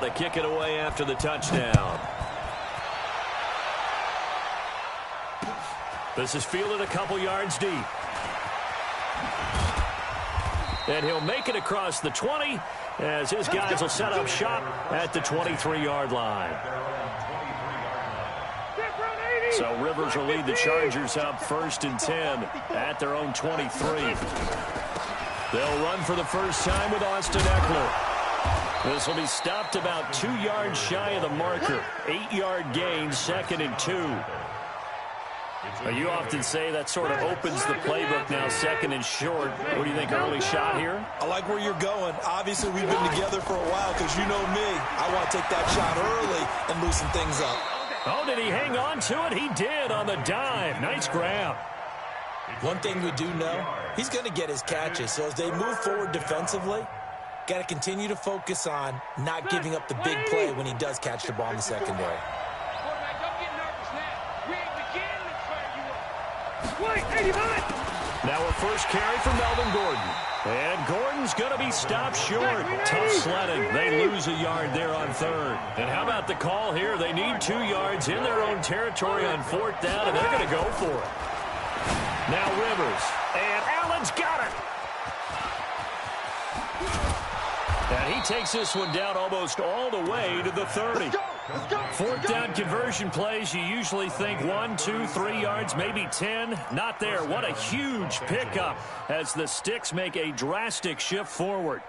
to kick it away after the touchdown. This is fielded a couple yards deep. And he'll make it across the 20 as his guys will set up shop at the 23-yard line. So Rivers will lead the Chargers up 1st and 10 at their own 23. They'll run for the first time with Austin Ekeler. This will be stopped about 2 yards shy of the marker. 8-yard gain, 2nd and 2. You often say that sort of opens the playbook now, 2nd and short. What do you think, early shot here? I like where you're going. Obviously, we've been together for a while because you know me. I want to take that shot early and loosen things up. Oh, did he hang on to it? He did on the dive. Nice grab. One thing we do know, he's going to get his catches. So as they move forward defensively, got to continue to focus on not giving up the big play when he does catch the ball in the secondary. Now a first carry for Melvin Gordon. And Gordon's going to be stopped short. Tough sledding. They lose a yard there on 3rd. And how about the call here? They need 2 yards in their own territory on 4th down, and they're going to go for it. Now Rivers. And Allen's got it. And he takes this one down almost all the way to the 30. 4th down conversion plays, you usually think 1, 2, 3 yards, maybe 10. Not there. What a huge pickup as the Sticks make a drastic shift forward.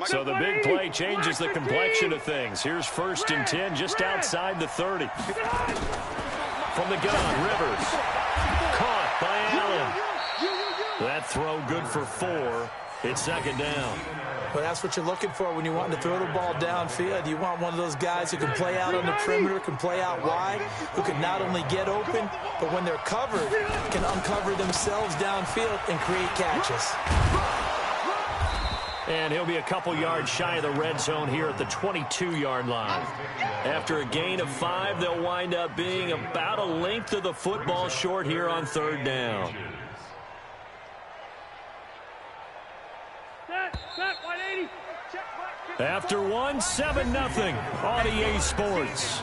So the big play changes the complexion of things. Here's 1st and 10 just outside the 30. From the gun, Rivers. Caught by Allen. That throw good for 4. It's 2nd down. Well, that's what you're looking for when you want to throw the ball downfield. You want one of those guys who can play out on the perimeter, can play out wide, who can not only get open, but when they're covered, can uncover themselves downfield and create catches. And he'll be a couple yards shy of the red zone here at the 22-yard line. After a gain of 5, they'll wind up being about a length of the football short here on 3rd down. After 1, 7-0 on EA Sports.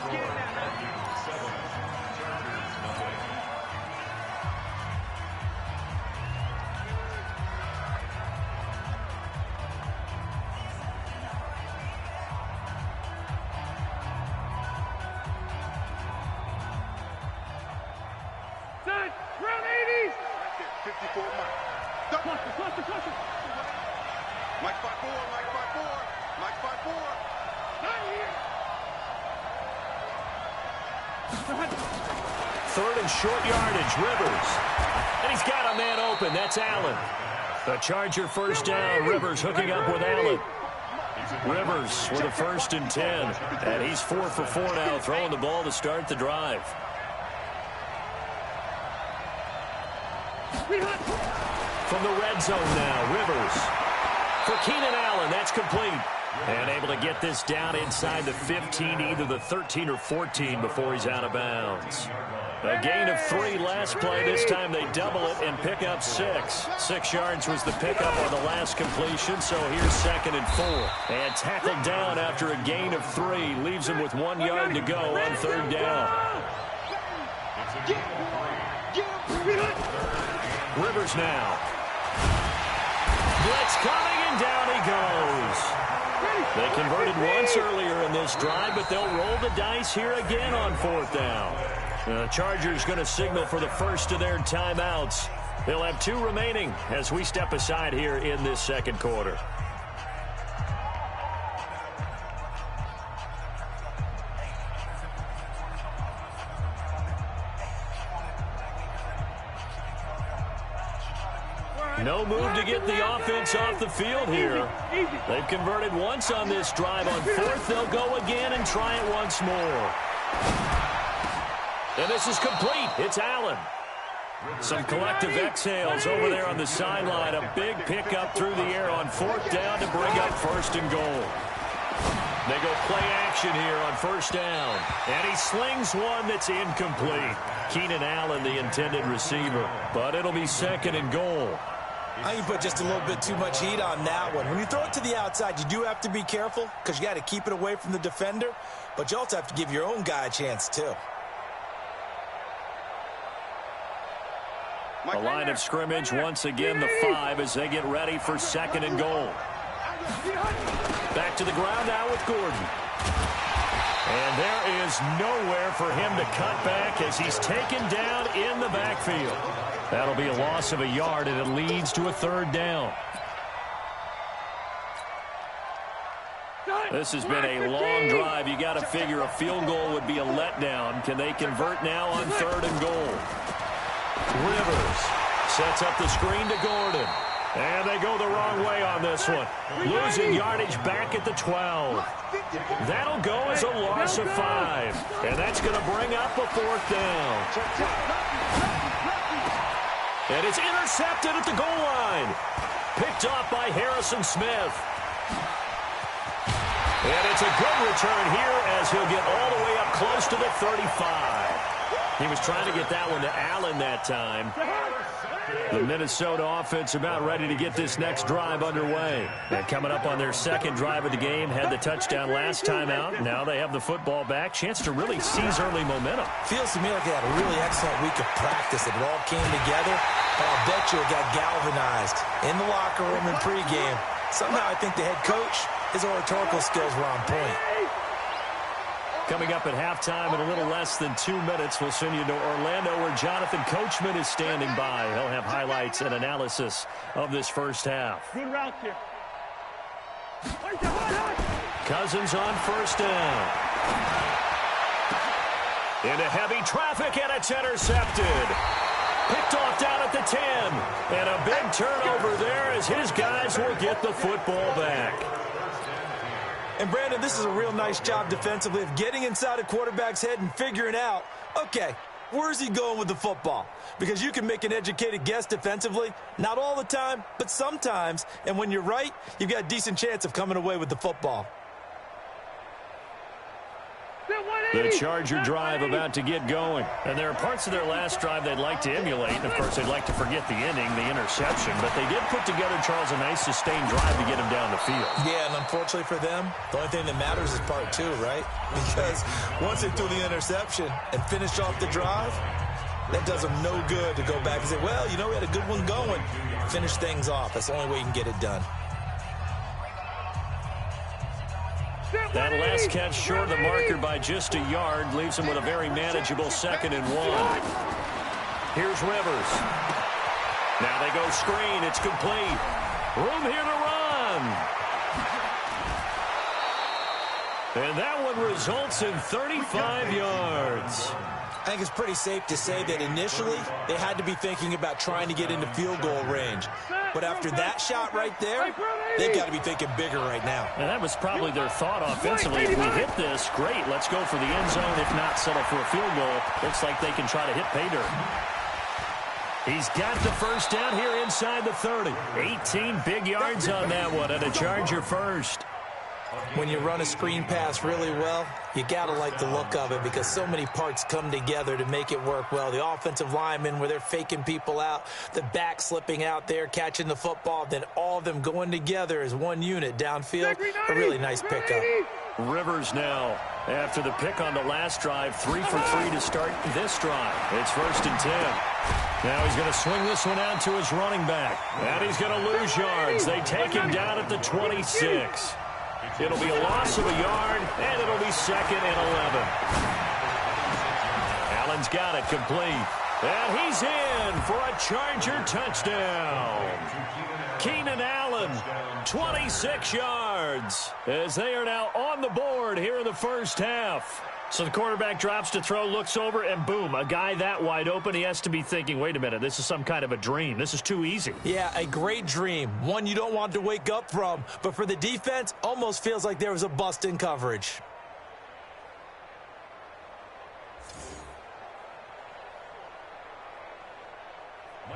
Round 80s. 54 Mike. Cluster. Mike 5-4, Mike 5-4, Mike 5-4. Not here. 3rd and short yardage, Rivers. And he's got a man open. That's Allen. The Charger first down. Rivers hooking up with Allen. Rivers with a 1st and 10. And he's 4 for 4 now, throwing the ball to start the drive. From the red zone now, Rivers. For Keenan Allen, that's complete. And able to get this down inside the 15, either the 13 or 14 before he's out of bounds. A gain of 3 last play. This time they double it and pick up 6. 6 yards was the pickup on the last completion, so here's 2nd and 4. And tackled down after a gain of 3. Leaves him with 1 yard to go on 3rd down. Rivers now. Blitz coming, and down he goes. They converted once earlier in this drive, but they'll roll the dice here again on 4th down. The Chargers going to signal for the first of their timeouts. They'll have 2 remaining as we step aside here in this 2nd quarter. No move to get the offense off the field here. They've converted once on this drive. On 4th, they'll go again and try it once more. And this is complete. It's Allen. Some collective exhales over there on the sideline. A big pickup through the air on 4th down to bring up 1st and goal. They go play action here on 1st down. And he slings one that's incomplete. Keenan Allen, the intended receiver. But it'll be 2nd and goal. I think you put just a little bit too much heat on that one. When you throw it to the outside, you do have to be careful because you got to keep it away from the defender, but you also have to give your own guy a chance too. The line of scrimmage once again, the 5 as they get ready for 2nd and goal. Back to the ground now with Gordon. And there is nowhere for him to cut back as he's taken down in the backfield. That'll be a loss of a yard, and it leads to a 3rd down. This has been a long drive. You got to figure a field goal would be a letdown. Can they convert now on 3rd and goal? Rivers sets up the screen to Gordon. And they go the wrong way on this one. Losing yardage back at the 12. That'll go as a loss of 5. And that's going to bring up a 4th down. And it's intercepted at the goal line. Picked off by Harrison Smith. And it's a good return here as he'll get all the way up close to the 35. He was trying to get that one to Allen that time. The Minnesota offense about ready to get this next drive underway. And coming up on their 2nd drive of the game, had the touchdown last time out. Now they have the football back. Chance to really seize early momentum. Feels to me like they had a really excellent week of practice. It all came together. And I'll bet you it got galvanized in the locker room in pregame. Somehow I think the head coach, his oratorical skills were on point. Coming up at halftime in a little less than 2 minutes, we'll send you to Orlando where Jonathan Coachman is standing by. He'll have highlights and analysis of this first half. Good route here. Cousins on 1st down. Into heavy traffic, and it's intercepted. Picked off down at the 10. And a big turnover there as his guys will get the football back. And, Brandon, this is a real nice job defensively of getting inside a quarterback's head and figuring out, okay, where's he going with the football? Because you can make an educated guess defensively, not all the time, but sometimes. And when you're right, you've got a decent chance of coming away with the football. The Charger drive about to get going. And there are parts of their last drive they'd like to emulate. And, of course, they'd like to forget the ending, the interception. But they did put together, Charles, a nice sustained drive to get him down the field. Yeah, and unfortunately for them, the only thing that matters is part 2, right? Because once they threw the interception and finished off the drive, that does them no good to go back and say, well, you know, we had a good one going. Finish things off. That's the only way you can get it done. That last catch short of the marker by just a yard leaves him with a very manageable 2nd and 1. Here's Rivers. Now they go screen. It's complete. Room here to run. And that one results in 35 yards. I think it's pretty safe to say that initially they had to be thinking about trying to get into field goal range. But after that shot right there, they've got to be thinking bigger right now. And that was probably their thought offensively. If we hit this, great. Let's go for the end zone. If not, settle for a field goal. Looks like they can try to hit pay dirt. He's got the 1st down here inside the 30. 18 big yards on that one, and a Charger first. When you run a screen pass really well, you got to like the look of it because so many parts come together to make it work well. The offensive linemen where they're faking people out, the back slipping out there, catching the football, then all of them going together as one unit downfield. A really nice pickup. Rivers now, after the pick on the last drive, 3 for 3 to start this drive. It's 1st and 10. Now he's going to swing this one out to his running back. And he's going to lose yards. They take him down at the 26. It'll be a loss of a yard, and it'll be 2nd and 11. Allen's got it complete. And he's in for a Charger touchdown. Keenan Allen, 26 yards, as they are now on the board here in the first half. So the quarterback drops to throw, looks over, and boom, a guy that wide open. He has to be thinking, wait a minute, this is some kind of a dream. This is too easy. Yeah, a great dream. One you don't want to wake up from. But for the defense, almost feels like there was a bust in coverage.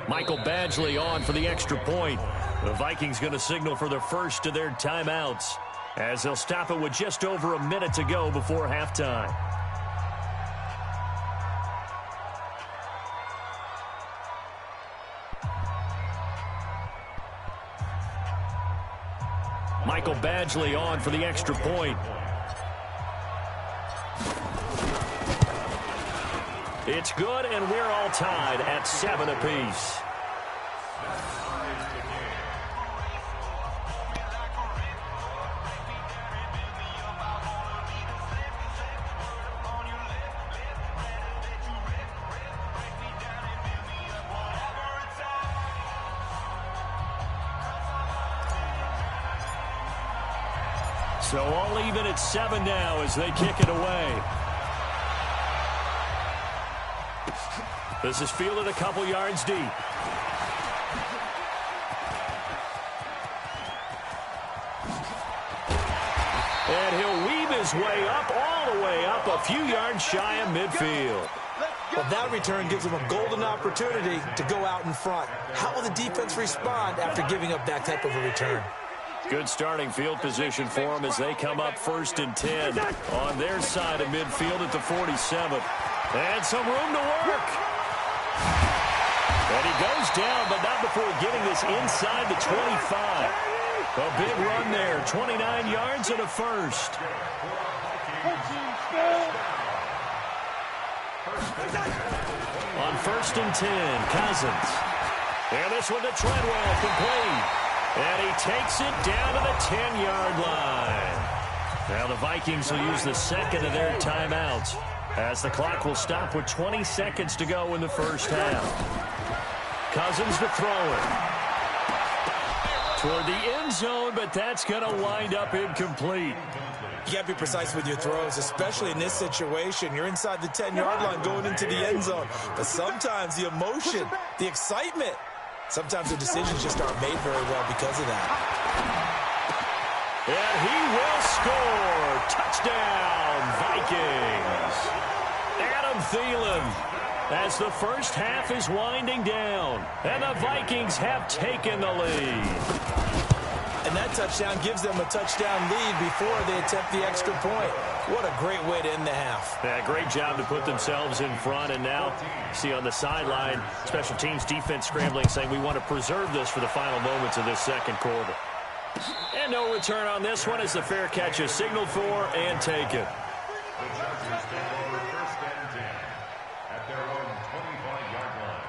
Michael Badgley on for the extra point. The Vikings going to signal for the first of their timeouts, as they'll stop it with just over a minute to go before halftime. Michael Badgley on for the extra point. It's good, and we're all tied at 7 apiece. So all even at 7 now as they kick it away. This is fielded a couple yards deep. And he'll weave his way up, all the way up, a few yards shy of midfield. Well, that return gives them a golden opportunity to go out in front. How will the defense respond after giving up that type of a return? Good starting field position for them as they come up 1st and 10 on their side of midfield at the 47. And some room to work. And he goes down, but not before getting this inside the 25. A big run there, 29 yards and a first. On 1st and 10, Cousins. And this one to Treadwell, complete. And he takes it down to the 10-yard line. Now the Vikings will use the second of their timeouts as the clock will stop with 20 seconds to go in the first half. Cousins to throw it. Toward the end zone, but that's going to wind up incomplete. You got to be precise with your throws, especially in this situation. You're inside the 10-yard line going into the end zone. But sometimes the emotion, the excitement, sometimes the decisions just aren't made very well because of that. And he will score. Touchdown, Vikings. Adam Thielen as the first half is winding down. And the Vikings have taken the lead. And that touchdown gives them a touchdown lead before they attempt the extra point. What a great way to end the half. Yeah, great job to put themselves in front. And now, see on the sideline, special teams defense scrambling, saying we want to preserve this for the final moments of this second quarter. And no return on this one as the fair catch is signaled for and taken. At their own 25-yard line.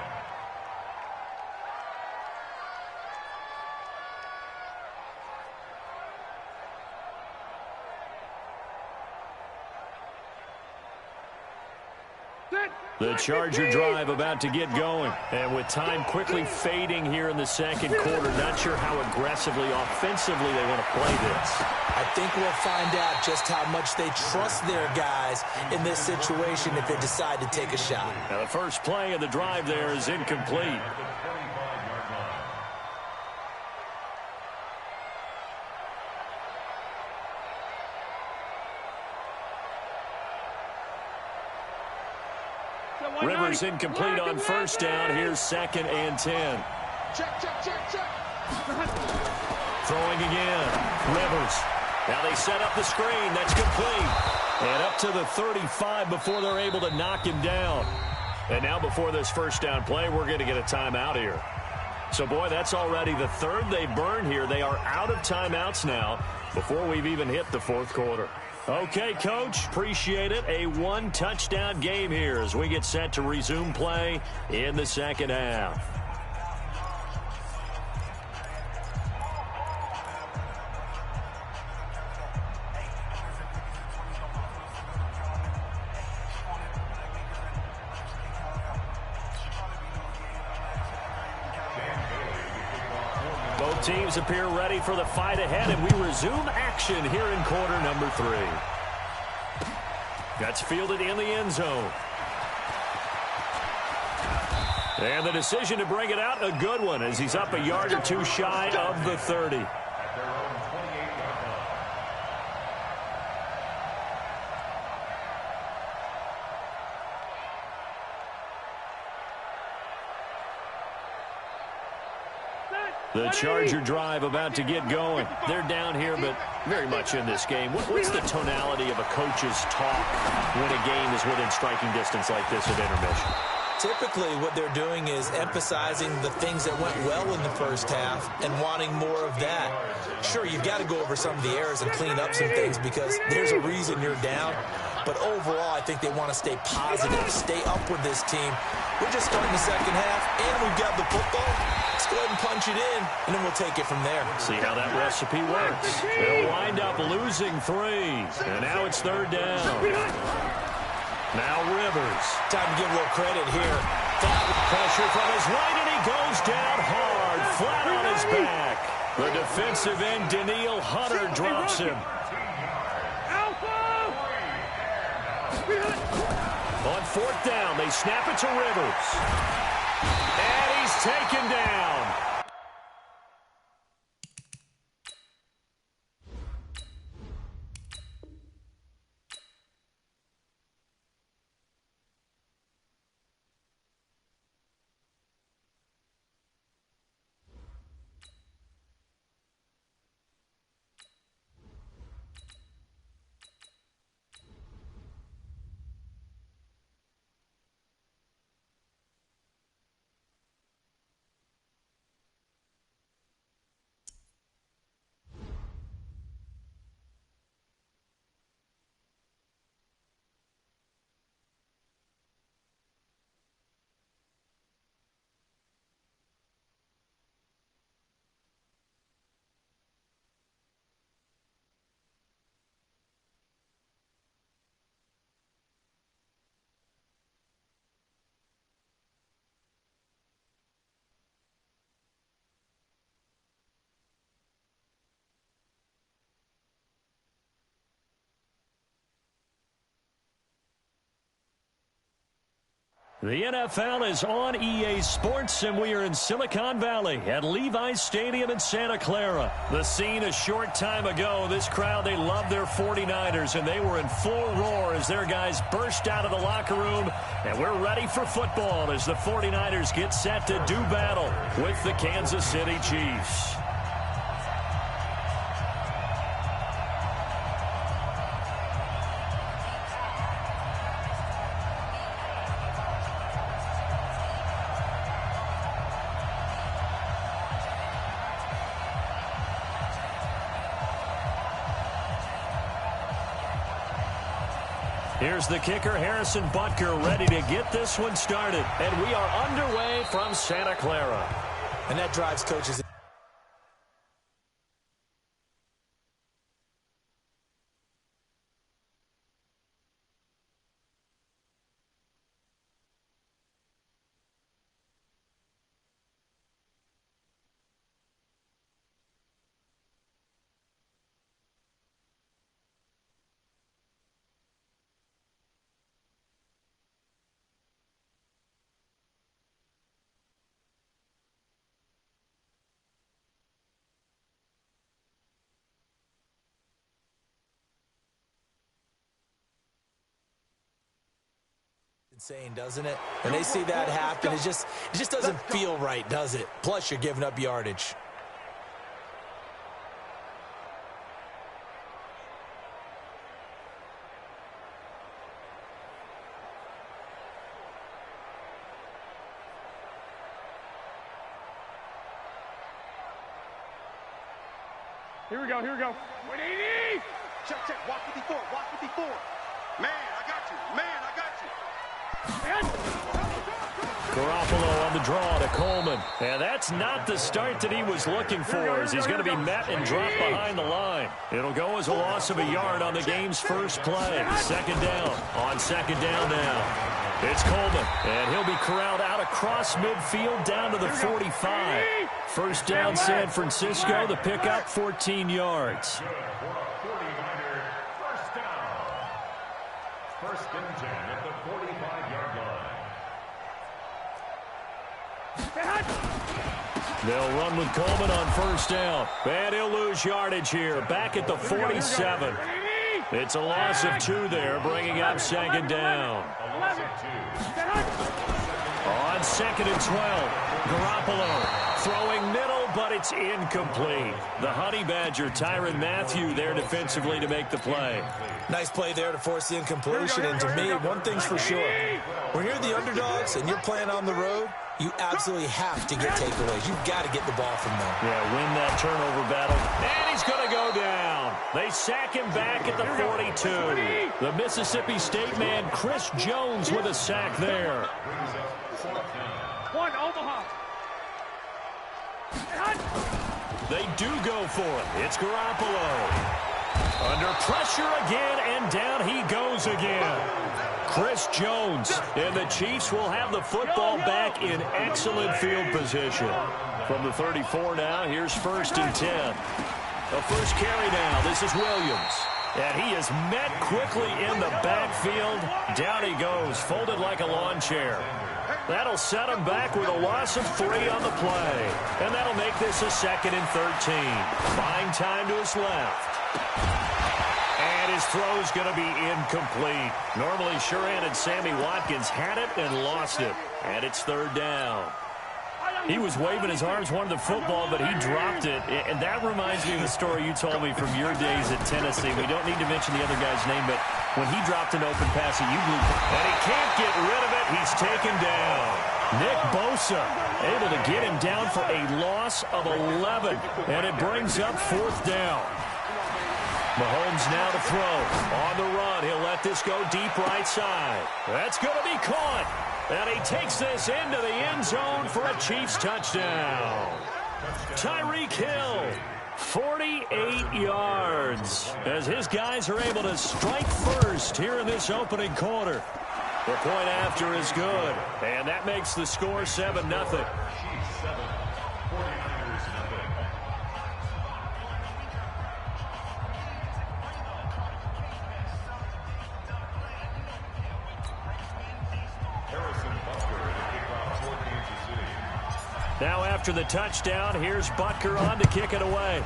The Charger drive about to get going. And with time quickly fading here in the second quarter, not sure how aggressively, offensively they want to play this. I think we'll find out just how much they trust their guys in this situation if they decide to take a shot. Now the first play of the drive there is incomplete. Rivers incomplete on first down. Here's 2nd and 10. Check. Throwing again. Rivers. Now they set up the screen. That's complete. And up to the 35 before they're able to knock him down. And now before this first down play, we're going to get a timeout here. So, boy, that's already the third they burned here. They are out of timeouts now before we've even hit the fourth quarter. Okay, Coach, appreciate it. A one-touchdown game here as we get set to resume play in the second half. Both teams appear ready for the fight ahead, and we resume action here in quarter number 3. That's fielded in the end zone. And the decision to bring it out, a good one, as he's up a yard or two shy of the 30. The Charger drive about to get going. They're down here, but very much in this game. What's the tonality of a coach's talk when a game is within striking distance like this at intermission? Typically, what they're doing is emphasizing the things that went well in the first half and wanting more of that. Sure, you've got to go over some of the errors and clean up some things because there's a reason you're down. But overall, I think they want to stay positive, stay up with this team. We're just starting the second half, and we've got the football. Let's go ahead and punch it in, and then we'll take it from there. See how that recipe works. They'll wind up losing 3. And now it's 3rd down. Now Rivers. Time to give a little credit here. Pressure from his right, and he goes down hard, flat on his back. The defensive end, Danielle Hunter, drops him. On 4th down, they snap it to Rivers. And he's taken down. The NFL is on EA Sports, and we are in Silicon Valley at Levi's Stadium in Santa Clara. The scene a short time ago. This crowd, they love their 49ers, and they were in full roar as their guys burst out of the locker room. And we're ready for football as the 49ers get set to do battle with the Kansas City Chiefs. Here's the kicker, Harrison Butker, ready to get this one started. And we are underway from Santa Clara. And that drives coaches. Insane, doesn't it? When they see that happen, it just doesn't feel right, does it? Plus, you're giving up yardage. Here we go, here we go. 180! Check, check, walk 54, walk 54. Man, I got you, man, I got you. Garoppolo on the draw to Coleman. And that's not the start that he was looking for, as he's going to be met and dropped behind the line. It'll go as a loss of a yard on the game's first play. 2nd down. On 2nd down now. It's Coleman, and he'll be corralled out across midfield down to the 45. 1st down, San Francisco. The pickup, 14 yards. First and 10 at the 45-yard line. They'll run with Coleman on 1st down. And he'll lose yardage here. Back at the 47. It's a loss of 2 there, bringing up 2nd down. A loss of 2. On 2nd and 12, Garoppolo throwing middle, but it's incomplete. The Honey Badger, Tyrann Mathieu, there defensively to make the play. Nice play there to force the incompletion. And to me, one thing's for sure. When you're the underdogs and you're playing on the road, you absolutely have to get takeaways. You've got to get the ball from them. Yeah, win that turnover battle. And he's They sack him back at the 42. The Mississippi State man, Chris Jones, with a sack there. One, Omaha. They do go for it. It's Garoppolo. Under pressure again, and down he goes again. Chris Jones, and the Chiefs will have the football back in excellent field position. From the 34 now, here's 1st and 10. The first carry now, this is Williams. And he is met quickly in the backfield. Down he goes, folded like a lawn chair. That'll set him back with a loss of 3 on the play. And that'll make this a 2nd and 13. Buying time to his left. And his throw's going to be incomplete. Normally, sure-handed Sammy Watkins had it and lost it. And it's 3rd down. He was waving his arms, wanted the football, but he dropped it. And that reminds me of the story you told me from your days at Tennessee. We don't need to mention the other guy's name, but when he dropped an open pass at you, and he can't get rid of it, he's taken down. Nick Bosa able to get him down for a loss of 11, and it brings up 4th down. Mahomes now to throw. On the run, he'll let this go deep right side. That's going to be caught. And he takes this into the end zone for a Chiefs touchdown. Tyreek Hill, 48 yards, as his guys are able to strike first here in this opening quarter. The point after is good, and that makes the score 7-0. Now after the touchdown, here's Butker on to kick it away.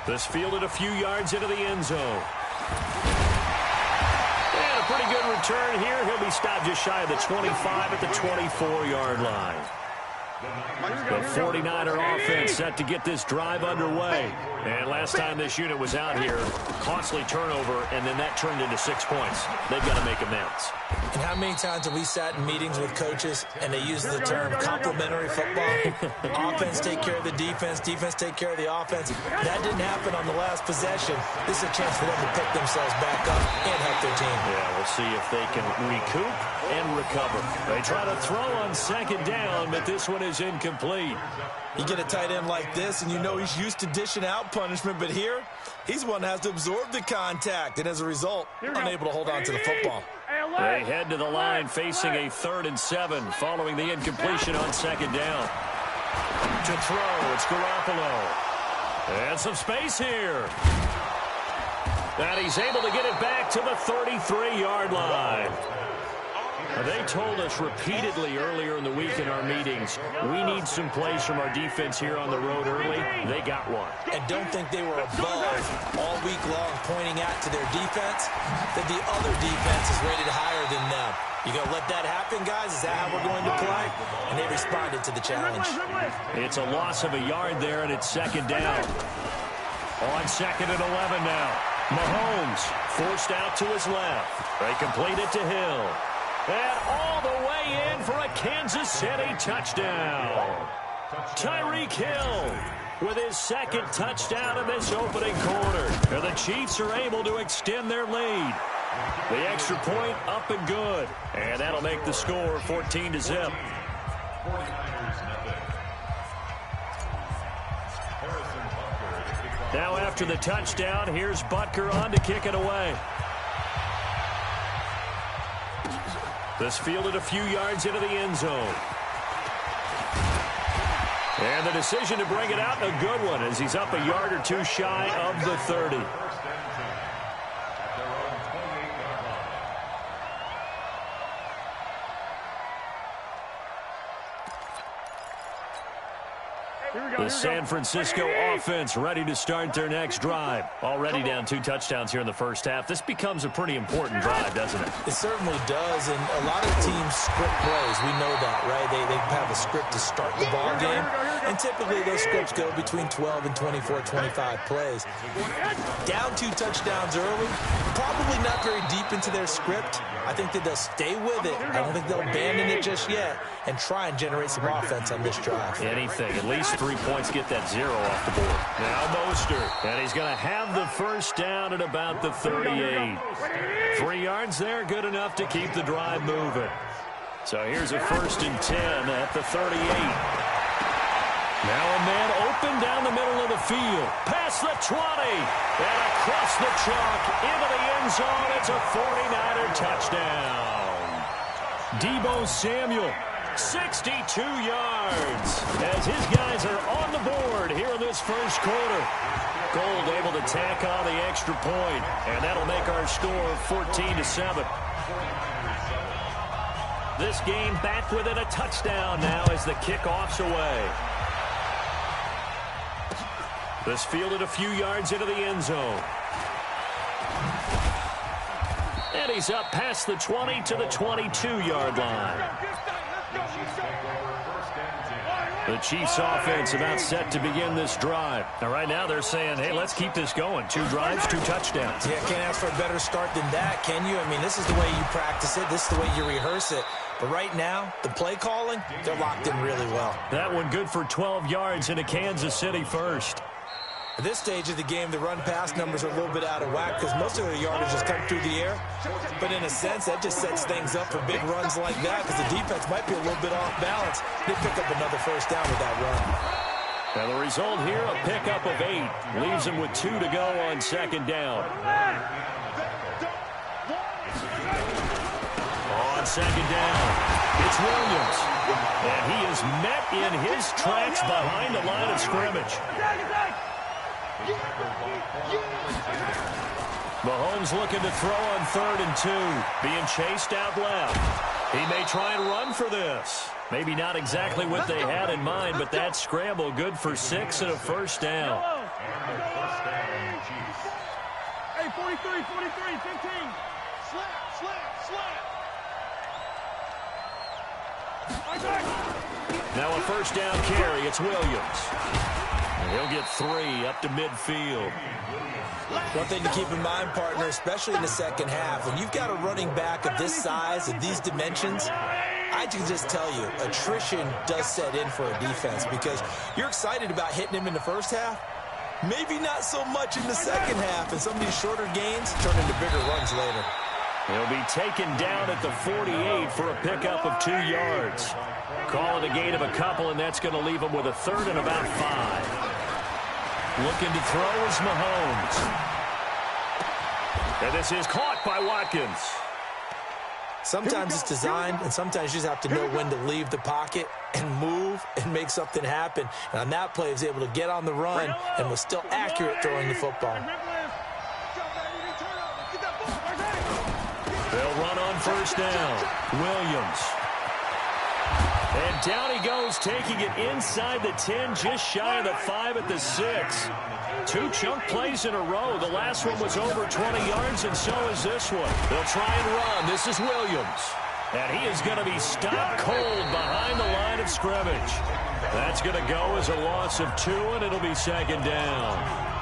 This fielded a few yards into the end zone. And a pretty good return here. He'll be stopped just shy of the 25 at the 24-yard line. The 49er offense set to get this drive underway. And last time this unit was out here, costly turnover, and then that turned into 6 points. They've got to make amends. And how many times have we sat in meetings with coaches and they use the term complementary football? Offense take care of the defense, defense take care of the offense. That didn't happen on the last possession. This is a chance for them to pick themselves back up and help their team. Yeah, we'll see if they can recoup and recover. They try to throw on 2nd down, but this one is incomplete. You get a tight end like this, and you know he's used to dishing out punishment, but here, he's one that has to absorb the contact, and as a result, unable to hold on to the football. They head to the line facing a 3rd and 7 following the incompletion on 2nd down. To throw, it's Garoppolo. And some space here. And he's able to get it back to the 33-yard line. They told us repeatedly earlier in the week in our meetings, we need some plays from our defense here on the road early. They got one. And don't think they were above all week long pointing out to their defense that the other defense is rated higher than them. You going to let that happen, guys? Is that how we're going to play? And they responded to the challenge. It's a loss of a yard there, and it's 2nd down. On 2nd and 11 now. Mahomes forced out to his left. They complete it to Hill. And all the way in for a Kansas City touchdown. Tyreek Hill with his 2nd touchdown in this opening quarter. And the Chiefs are able to extend their lead. The extra point up and good. And that'll make the score 14-0. Now after the touchdown, here's Butker on to kick it away. This fielded a few yards into the end zone. And the decision to bring it out, a good one, as he's up a yard or two shy of the 30. The San Francisco offense ready to start their next drive. Already down 2 touchdowns here in the first half. This becomes a pretty important drive, doesn't it? It certainly does, and a lot of teams script plays. We know that, right? They have a script to start the ball game, and typically those scripts go between 12 and 24, 25 plays. Down 2 touchdowns early, probably not very deep into their script, I think that they'll stay with it. I don't think they'll abandon it just yet and try and generate some offense on this drive. Anything. At least 3 points, get that 0 off the board. Now Mostert. And he's going to have the first down at about the 38. 3 yards there, good enough to keep the drive moving. So here's a 1st and 10 at the 38. Now a man open down the middle of the field. Past the 20. And across the chalk into the end zone. It's a 49er touchdown. Deebo Samuel, 62 yards. As his guys are on the board here in this first quarter. Gold able to tack on the extra point. And that'll make our score 14-7. This game back within a touchdown now as the kickoff's away. This fielded a few yards into the end zone. And he's up past the 20 to the 22-yard line. The Chiefs offense about set to begin this drive. Now right now they're saying, hey, let's keep this going. 2 drives, 2 touchdowns. Yeah, can't ask for a better start than that, can you? I mean, this is the way you practice it. This is the way you rehearse it. But right now, the play calling, they're locked in really well. That one good for 12 yards into Kansas City first. At this stage of the game, the run-pass numbers are a little bit out of whack because most of their yardage has come through the air. But in a sense, that just sets things up for big runs like that because the defense might be a little bit off balance. They pick up another first down with that run. Now the result here, a pickup of 8. Leaves him with 2 to go on 2nd down. On 2nd down, it's Williams. And he is met in his tracks behind the line of scrimmage. Mahomes looking to throw on 3rd and 2. Being chased out left. He may try and run for this. Maybe not exactly what they had in mind, but that scramble good for 6 and a first down. Hey, 43, 15. Slap. Now a first down carry. It's Williams. And he'll get 3 up to midfield. One thing to keep in mind, partner, especially in the second half, when you've got a running back of this size, of these dimensions, I can just tell you, attrition does set in for a defense because you're excited about hitting him in the first half. Maybe not so much in the second half, and some of these shorter gains turn into bigger runs later. He'll be taken down at the 48 for a pickup of 2 yards. Call it a gain of a couple, and that's going to leave him with a 3rd and about 5. Looking to throw is Mahomes. And this is caught by Watkins. Sometimes it's designed, and sometimes you just have to know when to leave the pocket and move and make something happen. And on that play, he was able to get on the run and was still accurate throwing the football. They'll run on first down. Williams. And down he goes, taking it inside the 10, just shy of the 5 at the 6. 2 chunk plays in a row. The last one was over 20 yards, and so is this one. They'll try and run. This is Williams. And he is going to be stopped cold behind the line of scrimmage. That's going to go as a loss of 2, and it'll be 2nd down.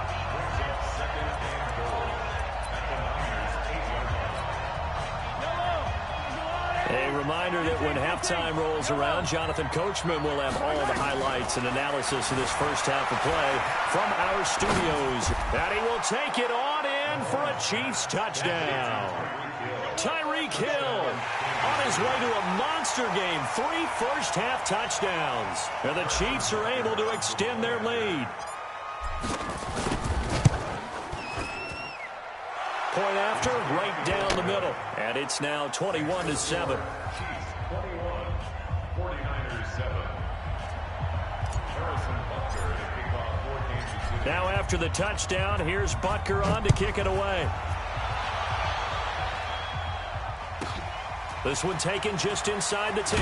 A reminder that when halftime rolls around, Jonathan Coachman will have all the highlights and analysis of this first half of play from our studios. And he will take it on in for a Chiefs touchdown. Tyreek Hill on his way to a monster game. 3 first-half touchdowns. And the Chiefs are able to extend their lead. Point after, right down the middle. And it's now 21-7. 21, 49ers 7. Harrison Butker to kick off for Kansas City. Now after the touchdown, here's Butker on to kick it away. This one taken just inside the 10.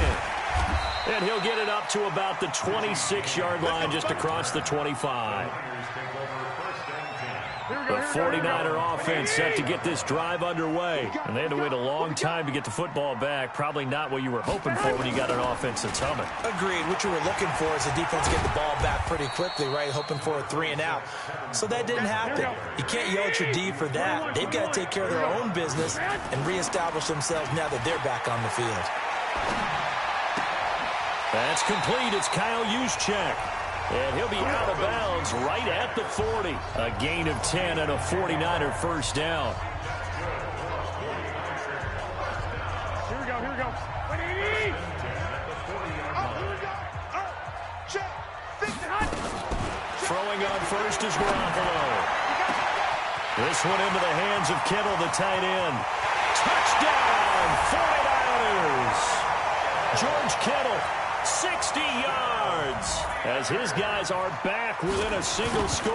And he'll get it up to about the 26-yard line, just across the 25. 49ers take over 1st and 10. The 49er offense set to get this drive underway. And they had to wait a long time to get the football back. Probably not what you were hoping for when you got an offense that's humming. Agreed. What you were looking for is the defense get the ball back pretty quickly, right? Hoping for a 3 and out. So that didn't happen. You can't yell at your D for that. They've got to take care of their own business and reestablish themselves now that they're back on the field. That's complete. It's Kyle Juszczyk. And he'll be out of bounds right at the 40. A gain of 10 and a 49er first down. Here we go, here we go. 180! Oh, here we go. Check. Fix it. Throwing on first is Garoppolo. This one into the hands of Kittle, the tight end. Touchdown, 49ers. George Kittle, 60 yards, as his guys are back within a single score.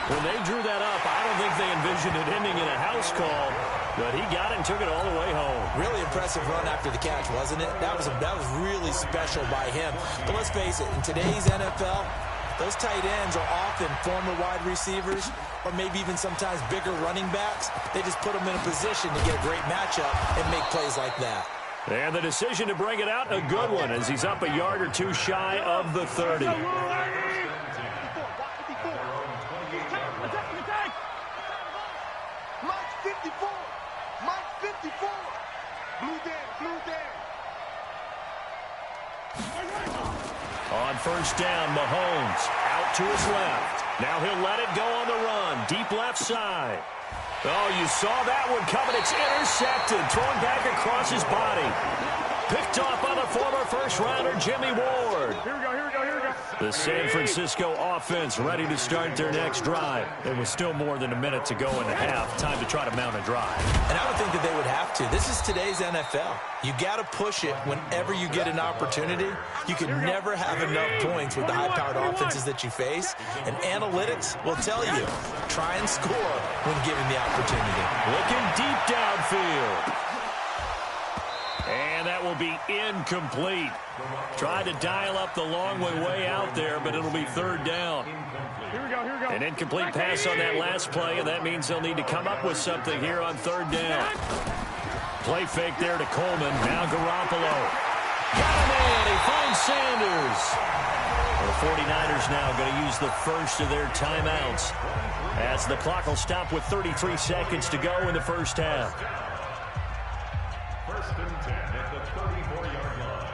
When they drew that up, I don't think they envisioned it ending in a house call, but he got it and took it all the way home. Really impressive run after the catch, wasn't it? That was really special by him. But let's face it, in today's NFL, those tight ends are often former wide receivers or maybe even sometimes bigger running backs. They just put them in a position to get a great matchup and make plays like that. And the decision to bring it out, a good one, as he's up a yard or two shy of the 30. Mark 54. Mark 54. Blue down. On first down, Mahomes out to his left. Now he'll let it go on the run. Deep left side. Oh, you saw that one coming. It's intercepted. Thrown back across his body. Picked off by the former first-rounder, Jimmy Ward. Here we go. The San Francisco offense ready to start their next drive. There was still more than a minute to go in the half. Time to try to mount a drive. And I would think that they would have to. This is today's NFL. You got to push it whenever you get an opportunity. You can never have enough points with the high-powered offenses that you face. And analytics will tell you, try and score when given the opportunity. Looking deep downfield. And that will be incomplete. Tried to dial up the long way out there, but it'll be third down. Here we go. An incomplete pass on that last play, and that means they'll need to come up with something here on third down. Play fake there to Coleman. Now Garoppolo. Got him in. He finds Sanders. The 49ers now going to use the first of their timeouts, as the clock will stop with 33 seconds to go in the first half. First and 10 at the 34-yard line.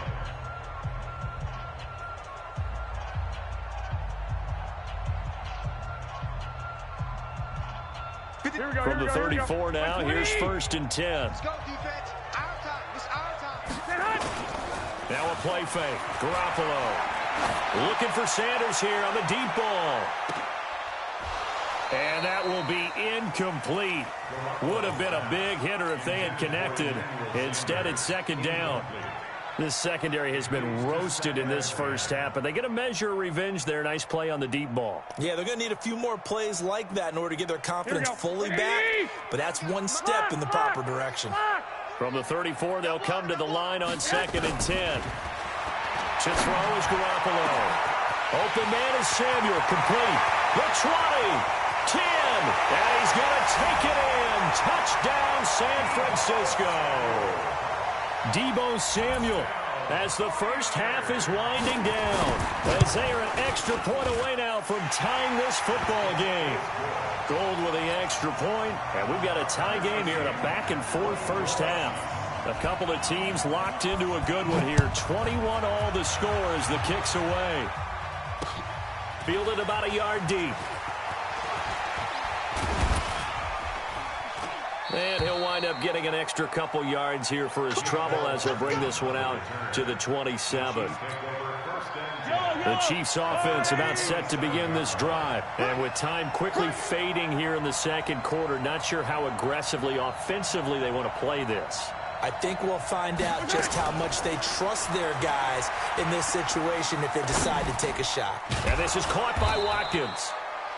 From the 34 now, here's first and 10. Let's go, defense. Our time. It's our time. Now a play fake. Garoppolo looking for Sanders here on the deep ball. And that will be incomplete. Would have been a big hitter if they had connected. Instead, it's second down. This secondary has been roasted in this first half, but they get a measure of revenge there. Nice play on the deep ball. Yeah, they're going to need a few more plays like that in order to get their confidence fully back, but that's one step in the proper direction. From the 34, they'll come to the line on second and 10. To throw is Garoppolo. Open man is Samuel, complete. The 20, 10, and he's going to take it in. Touchdown, San Francisco. Deebo Samuel, as the first half is winding down, as they are an extra point away now from tying this football game. Gold with the extra point, and we've got a tie game here in a back-and-forth first half. A couple of teams locked into a good one here. 21 all the score as the kick's away. Fielded about a yard deep. And he'll wind up getting an extra couple yards here for his trouble as he'll bring this one out to the 27. The Chiefs offense about set to begin this drive. And with time quickly fading here in the second quarter, not sure how aggressively, offensively they want to play this. I think we'll find out just how much they trust their guys in this situation if they decide to take a shot. And this is caught by Watkins.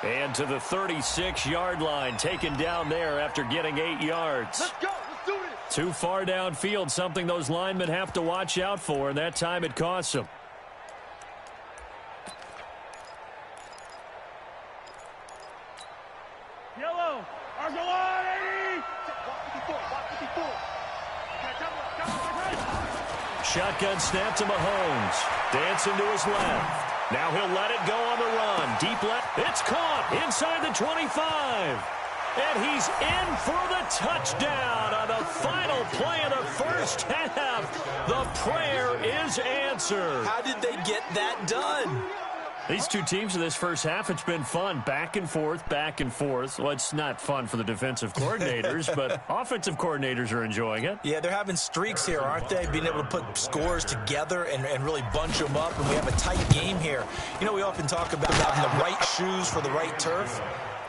And to the 36-yard line, taken down there after getting 8 yards. Let's go. Let's do this. Too far downfield, something those linemen have to watch out for, and that time it costs them. Yellow. Argo on, 80. Walk 54. Shotgun snap to Mahomes. Dancing to his left. Now he'll let it go on the run. Deep left. It's caught inside the 25. And he's in for the touchdown on the final play of the first half. The prayer is answered. How did they get that done? These two teams in this first half, it's been fun. Back and forth, back and forth. Well, it's not fun for the defensive coordinators, but offensive coordinators are enjoying it. Yeah, they're having streaks here, aren't they? Being able to put scores together and really bunch them up, and we have a tight game here. You know, we often talk about having the right shoes for the right turf.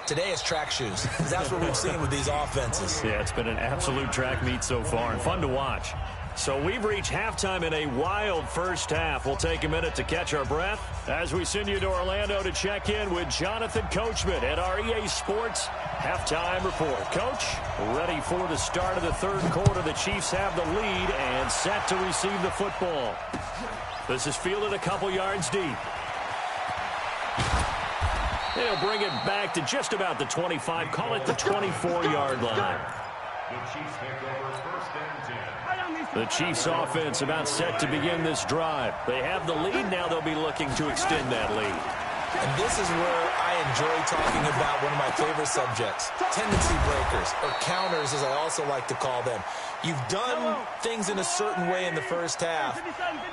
Today it's track shoes. That's what we've seen with these offenses. Yeah, it's been an absolute track meet so far and fun to watch. So we've reached halftime in a wild first half. We'll take a minute to catch our breath as we send you to Orlando to check in with Jonathan Coachman at our EA Sports Halftime Report. Coach, ready for the start of the third quarter. The Chiefs have the lead and set to receive the football. This is fielded a couple yards deep. They'll bring it back to just about the 25. Call it the 24-yard line. The Chiefs offense about set to begin this drive. They have the lead. Now they'll be looking to extend that lead. And this is where I enjoy talking about one of my favorite subjects, tendency breakers, or counters as I also like to call them. You've done things in a certain way in the first half,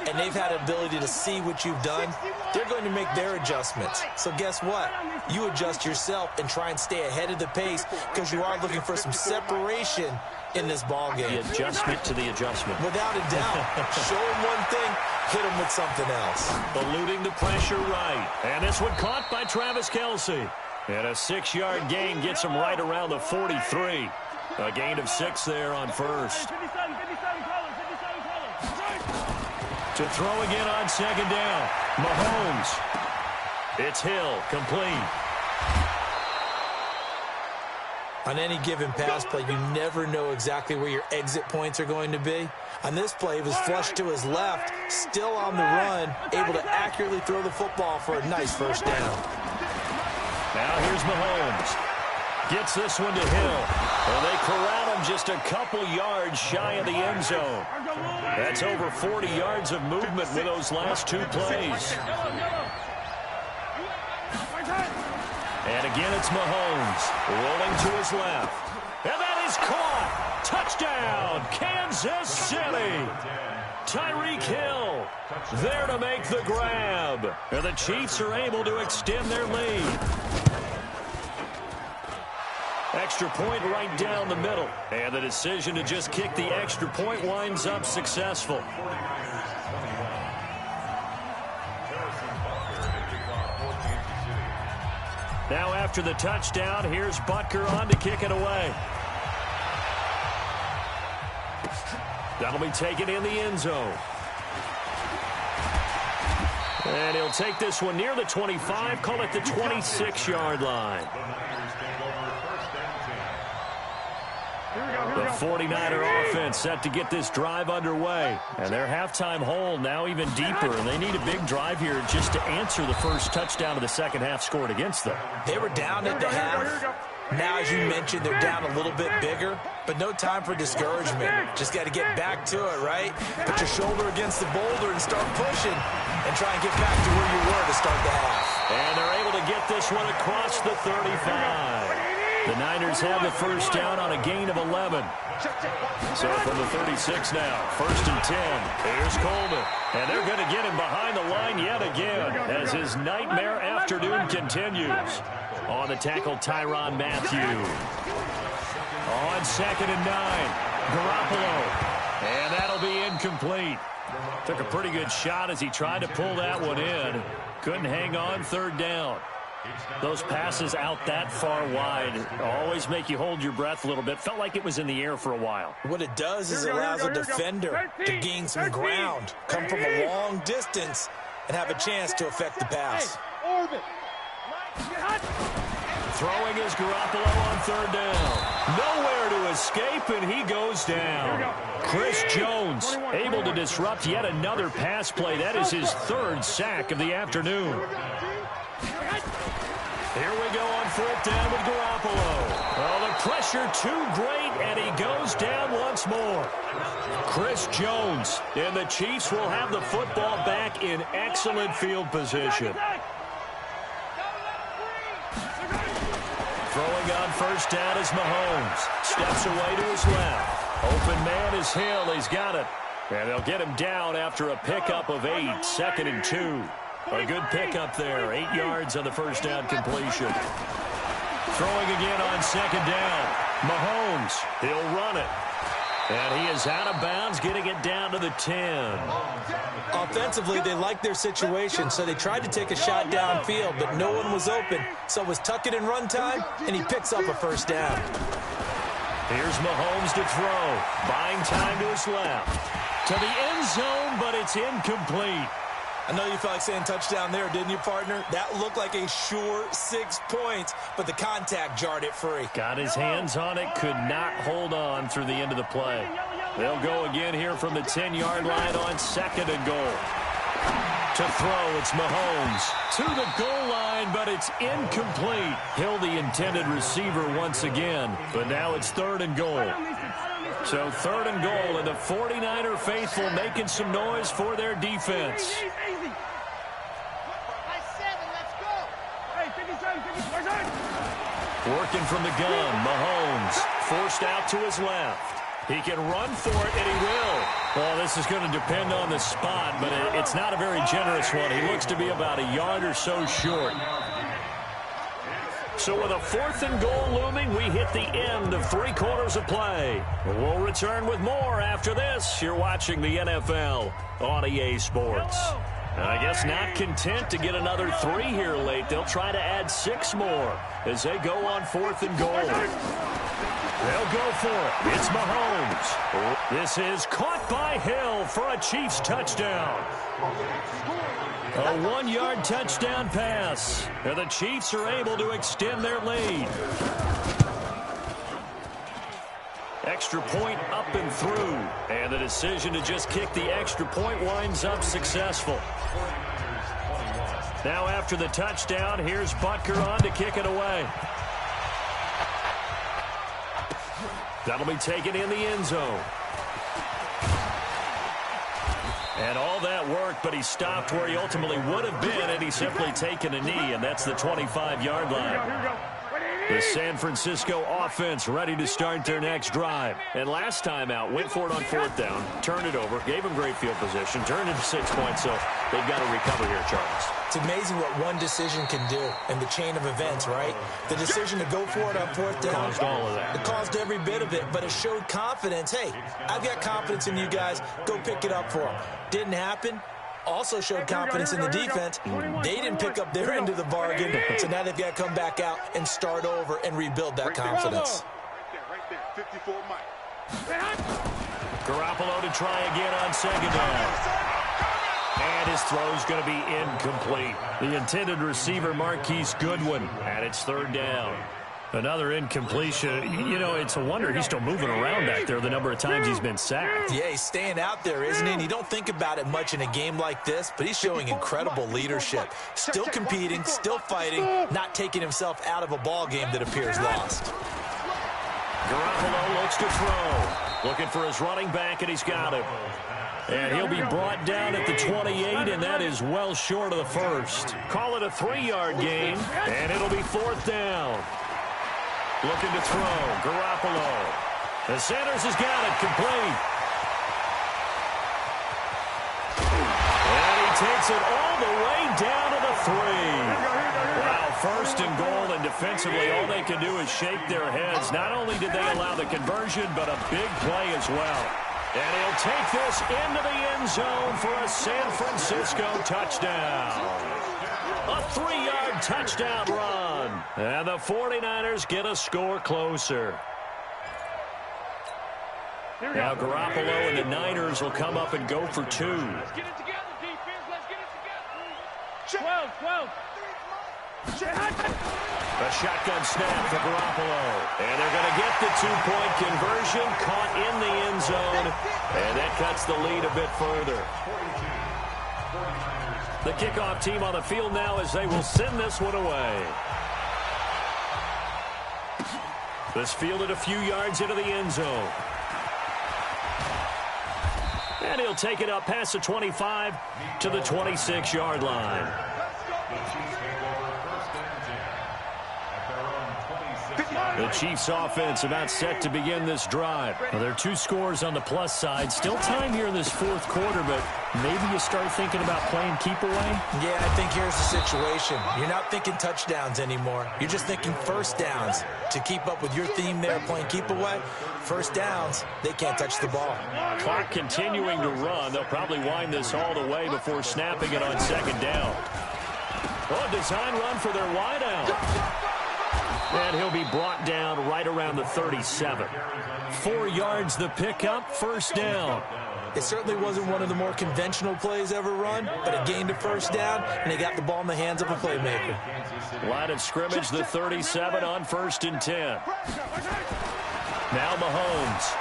and they've had an ability to see what you've done. They're going to make their adjustments. So guess what? You adjust yourself and try and stay ahead of the pace because you are looking for some separation in this ball game. The adjustment to the adjustment. Without a doubt. Show them one thing, hit them with something else. Eluding the pressure right. And this one caught by Travis Kelce. And a 6-yard gain gets him right around the 43. A gain of 6 there on first. To throw again on second down. Mahomes. It's Hill, complete. On any given pass play, you never know exactly where your exit points are going to be. On this play, he was flushed to his left, still on the run, able to accurately throw the football for a nice first down. Now here's Mahomes. Gets this one to Hill. Well, they corral him just a couple yards shy of the end zone. That's over 40 yards of movement with those last two plays. And again, it's Mahomes rolling to his left. And that is caught. Touchdown, Kansas City. Tyreek Hill there to make the grab. And the Chiefs are able to extend their lead. Extra point right down the middle. And the decision to just kick the extra point winds up successful. Now after the touchdown, here's Butker on to kick it away. That'll be taken in the end zone. And he'll take this one near the 25, call it the 26-yard line. The 49er offense set to get this drive underway. And their halftime hole now even deeper. And they need a big drive here just to answer the first touchdown of the second half scored against them. They were down at the half. Now, as you mentioned, they're down a little bit bigger. But no time for discouragement. Just got to get back to it, right? Put your shoulder against the boulder and start pushing. And try and get back to where you were to start the half. And they're able to get this one across the 35. The Niners have the first down on a gain of 11. So from the 36 now, 1st and 10. Here's Coleman. And they're going to get him behind the line yet again as his nightmare afternoon continues. On the tackle, Tyrann Mathieu. On 2nd and 9, Garoppolo. And that'll be incomplete. Took a pretty good shot as he tried to pull that one in. Couldn't hang on 3rd down. Those passes out that far wide always make you hold your breath a little bit. Felt like it was in the air for a while. What it does is it allows a defender to gain some ground, come from a long distance, and have a chance to affect the pass. Throwing is Garoppolo on 3rd down. Nowhere to escape, and he goes down. Chris Jones able to disrupt yet another pass play. That is his 3rd sack of the afternoon. Here we go on 4th down with Garoppolo. Oh, the pressure too great, and he goes down once more. Chris Jones, and the Chiefs will have the football back in excellent field position. Throwing on 1st down is Mahomes. Steps away to his left. Open man is Hill. He's got it. And they'll get him down after a pickup of 8, 2nd and 2. A good pickup there, 8 yards on the 1st down completion. Throwing again on 2nd down. Mahomes, he'll run it. And he is out of bounds, getting it down to the 10. Offensively, they liked their situation, so they tried to take a shot downfield, but no one was open. So it was tuck it and run time, and he picks up a 1st down. Here's Mahomes to throw. Buying time to his left. To the end zone, but it's incomplete. I know you felt like saying touchdown there, didn't you, partner? That looked like a sure 6 points, but the contact jarred it free. Got his hands on it, could not hold on through the end of the play. They'll go again here from the 10-yard line on 2nd and goal. To throw, it's Mahomes. To the goal line, but it's incomplete. Hill, the intended receiver once again, but now it's 3rd and goal. So 3rd and goal, and the 49er faithful making some noise for their defense. Working from the gun, Mahomes forced out to his left. He can run for it, and he will. Well, this is going to depend on the spot, but it's not a very generous one. He looks to be about a yard or so short. So with a 4th and goal looming, we hit the end of 3 quarters of play. We'll return with more after this. You're watching the NFL on EA Sports. And I guess not content to get another 3 here late. They'll try to add 6 more as they go on 4th and goal. They'll go for it. It's Mahomes. This is caught by Hill for a Chiefs touchdown. A 1-yard touchdown pass. And the Chiefs are able to extend their lead. Extra point up and through. And the decision to just kick the extra point winds up successful. Now after the touchdown, here's Butker on to kick it away. That'll be taken in the end zone. And all that work, but he stopped where he ultimately would have been, and he's simply taken a knee, and that's the 25-yard line. The San Francisco offense ready to start their next drive. And last time out, went for it on 4th down, turned it over, gave him great field position, turned into 6 points, so they've got to recover here, Charles. It's amazing what one decision can do in the chain of events, right? The decision to go for it on 4th down. Caused all of that. It caused every bit of it, but it showed confidence. Hey, I've got confidence in you guys. Go pick it up for them. Didn't happen. Also showed confidence in the defense. They didn't pick up their end of the bargain, so now they've got to come back out and start over and rebuild that confidence. Right there, 54 Mike. Garoppolo to try again on 2nd down. And his throw's going to be incomplete. The intended receiver, Marquise Goodwin, and it's 3rd down. Another incompletion. You know, it's a wonder he's still moving around back there the number of times he's been sacked. Yeah, he's staying out there, isn't he? And you don't think about it much in a game like this, but he's showing incredible leadership. Still competing, still fighting, not taking himself out of a ball game that appears lost. Garoppolo looks to throw. Looking for his running back, and he's got him. And he'll be brought down at the 28, and that is well short of the first. Call it a 3-yard gain, and it'll be 4th down. Looking to throw, Garoppolo. The Sanders has got it, complete. And he takes it all the way down to the 3. Wow, 1st and goal, and defensively all they can do is shake their heads. Not only did they allow the conversion, but a big play as well. And he'll take this into the end zone for a San Francisco touchdown. A 3-yard touchdown run. And the 49ers get a score closer. Now Garoppolo and the Niners will come up and go for 2. Let's get it together, defense. Let's get it together. 12. A shotgun snap for Garoppolo. And they're going to get the 2-point conversion, caught in the end zone. And that cuts the lead a bit further. The kickoff team on the field now as they will send this one away. This fielded a few yards into the end zone. And he'll take it up past the 25 to the 26-yard line. The Chiefs offense about set to begin this drive. Well, there are 2 scores on the plus side. Still time here in this fourth quarter, but maybe you start thinking about playing keep away? Yeah, I think here's the situation. You're not thinking touchdowns anymore. You're just thinking first downs. To keep up with your theme there, playing keep away, first downs, they can't touch the ball. Clock continuing to run. They'll probably wind this all the way before snapping it on second down. Oh, design run for their wideout. And he'll be brought down right around the 37. 4 yards the pickup, first down. It certainly wasn't one of the more conventional plays ever run, but it gained a first down, and they got the ball in the hands of a playmaker. Line of scrimmage, the 37 on 1st and 10. Now Mahomes.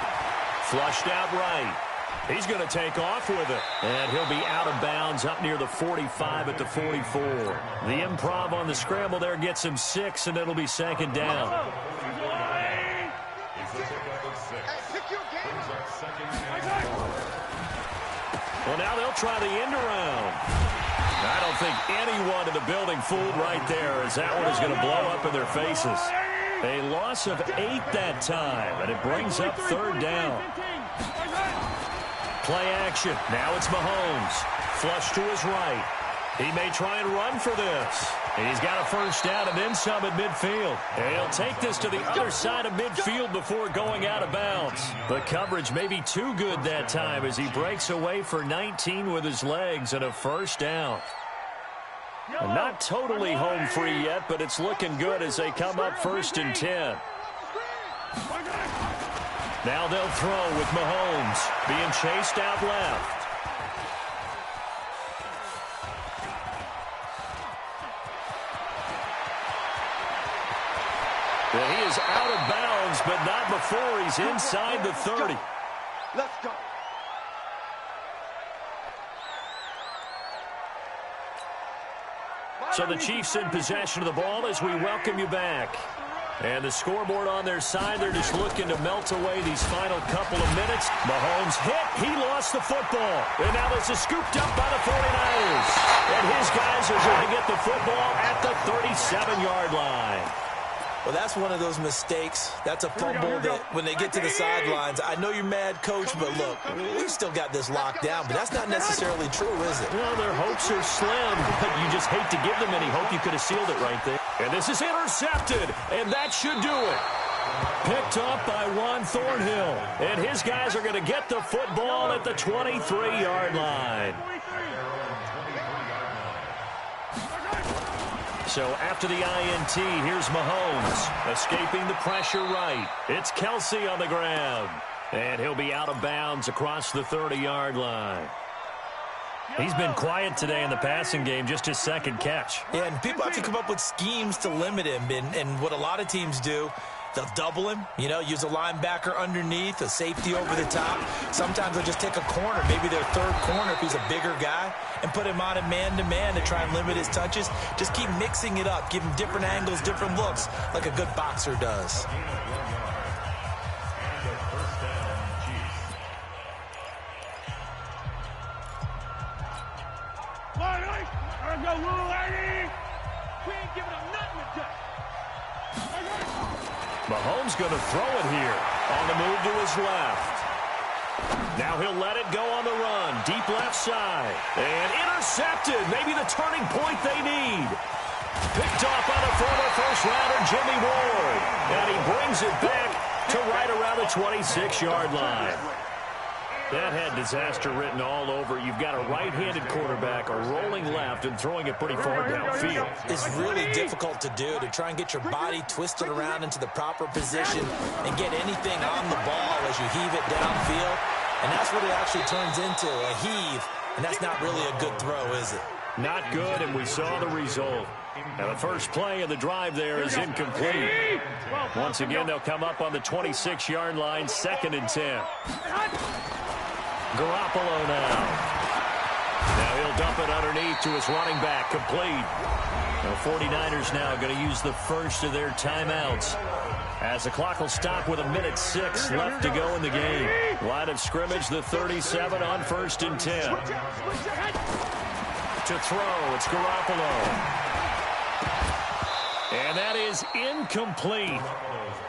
Flushed out right. He's going to take off with it. And he'll be out of bounds up near the 45 at the 44. The improv on the scramble there gets him 6, and it'll be second down. Well, now they'll try the end around. I don't think anyone in the building fooled right there, as that one is going to blow up in their faces. A loss of 8 that time, and it brings up third down. Play action. Now it's Mahomes. Flush to his right. He may try and run for this. He's got a first down and then some at midfield. And he'll take this to the other side of midfield before going out of bounds. The coverage may be too good that time as he breaks away for 19 with his legs and a first down. And not totally home free yet, but it's looking good as they come up 1st and 10. Now they'll throw with Mahomes being chased out left. Well, he is out of bounds, but not before he's inside the 30. Let's go. So the Chiefs in possession of the ball as we welcome you back. And the scoreboard on their side, they're just looking to melt away these final couple of minutes. Mahomes hit. He lost the football. And now this is scooped up by the 49ers. And his guys are going to get the football at the 37-yard line. Well, that's one of those mistakes. That's a fumble that when they get to the sidelines, I know you're mad, Coach, but look, we still got this locked down. But that's not necessarily true, is it? Well, their hopes are slim, but you just hate to give them any hope. You could have sealed it right there. And this is intercepted, and that should do it. Picked up by Juan Thornhill. And his guys are going to get the football at the 23-yard line. So after the INT, here's Mahomes escaping the pressure right. It's Kelsey on the ground. And he'll be out of bounds across the 30-yard line. He's been quiet today in the passing game, just his second catch. Yeah, and people have to come up with schemes to limit him. And what a lot of teams do, they'll double him, you know, use a linebacker underneath, a safety over the top. Sometimes they'll just take a corner, maybe their third corner if he's a bigger guy, and put him on a man-to-man to try and limit his touches. Just keep mixing it up, give him different angles, different looks, like a good boxer does. Mahomes going to throw it here on the move to his left. Now he'll let it go on the run. Deep left side. And intercepted. Maybe the turning point they need. Picked off by the former first-rounder Jimmy Ward. And he brings it back to right around the 26-yard line. That had disaster written all over. You've got a right-handed quarterback, a rolling left, and throwing it pretty far downfield. It's really difficult to do, to try and get your body twisted around into the proper position and get anything on the ball as you heave it downfield. And that's what it actually turns into, a heave. And that's not really a good throw, is it? Not good, and we saw the result. Now the first play of the drive there is incomplete. Once again, they'll come up on the 26-yard line, 2nd and 10. Garoppolo now. Now he'll dump it underneath to his running back, complete. The 49ers now going to use the first of their timeouts, as the clock will stop with 1:06 left to go in the game. Line of scrimmage, the 37 on 1st and 10. To throw, it's Garoppolo. And that is incomplete.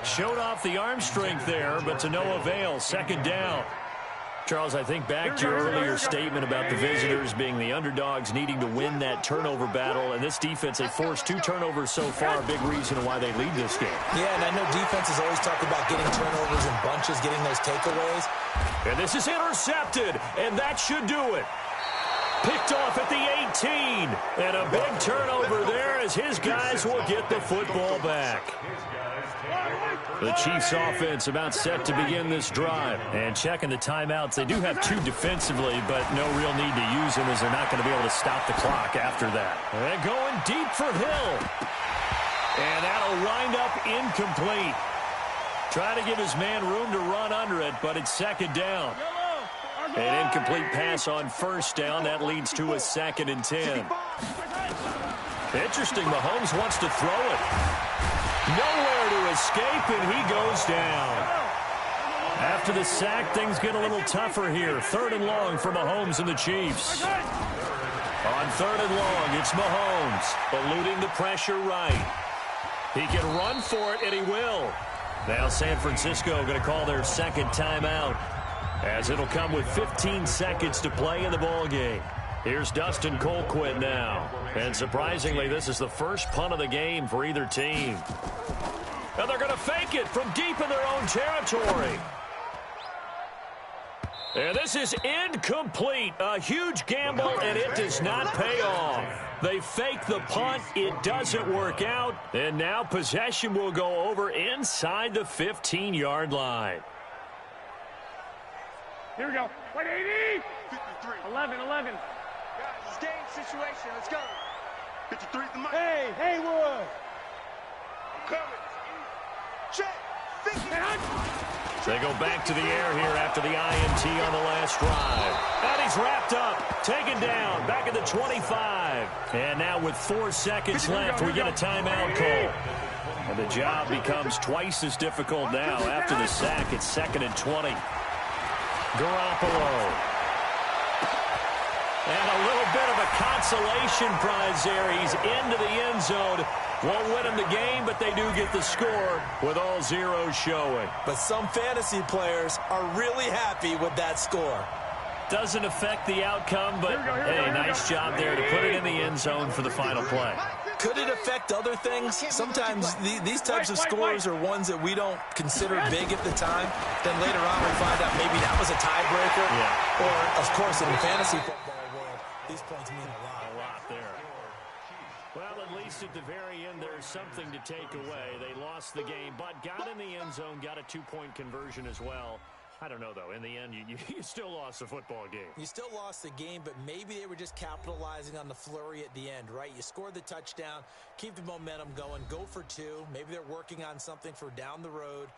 Showed off the arm strength there, but to no avail. 2nd down. Charles, I think back to your earlier statement about the visitors being the underdogs, needing to win that turnover battle. And this defense, they forced 2 turnovers so far, a big reason why they lead this game. Yeah, and I know defenses always talk about getting turnovers in bunches, getting those takeaways. And this is intercepted, and that should do it. Picked off at the 18. And a big turnover there as his guys will get the football back. The Chiefs offense about set to begin this drive. And checking the timeouts, they do have 2 defensively, but no real need to use them as they're not going to be able to stop the clock after that. And going deep for Hill. And that'll wind up incomplete. Trying to give his man room to run under it, but it's 2nd down. An incomplete pass on 1st down. That leads to a 2nd and 10. Interesting, Mahomes wants to throw it. Nowhere to escape, and he goes down. After the sack, things get a little tougher here. 3rd and long for Mahomes and the Chiefs. On 3rd and long, it's Mahomes, eluding the pressure right. He can run for it, and he will. Now San Francisco going to call their 2nd timeout, as it'll come with 15 seconds to play in the ballgame. Here's Dustin Colquitt now. And surprisingly, this is the first punt of the game for either team. And they're going to fake it from deep in their own territory. And this is incomplete. A huge gamble, and it does not pay off. They fake the punt. It doesn't work out. And now possession will go over inside the 15-yard line. Here we go. 180. 53. 11. Guys, it's game situation. Let's go. 53's the mic. Hey, Haywood. I'm coming. Check. 50. They go back to the air here after the INT on the last drive. And he's wrapped up, taken down, back at the 25. And now with 4 seconds left, we get a timeout call. And the job becomes twice as difficult now. After the sack, it's 2nd and 20. Garoppolo. And a little bit of a consolation prize there. He's into the end zone. Won't win them the game, but they do get the score with all zeros showing. But some fantasy players are really happy with that score. Doesn't affect the outcome, but hey, nice job there to put it in the end zone for the final play. Could it affect other things? Sometimes these types of scores are ones that we don't consider big at the time. Then later on we find out maybe that was a tiebreaker. Yeah. Or, of course, in the fantasy football world, these points mean a lot. There. Well, at least at the very end, there's something to take away. They lost the game, but got in the end zone, got a 2-point conversion as well. I don't know, though. In the end, you still lost the football game. You still lost the game, but maybe they were just capitalizing on the flurry at the end, right? You scored the touchdown, keep the momentum going, go for 2. Maybe they're working on something for down the road.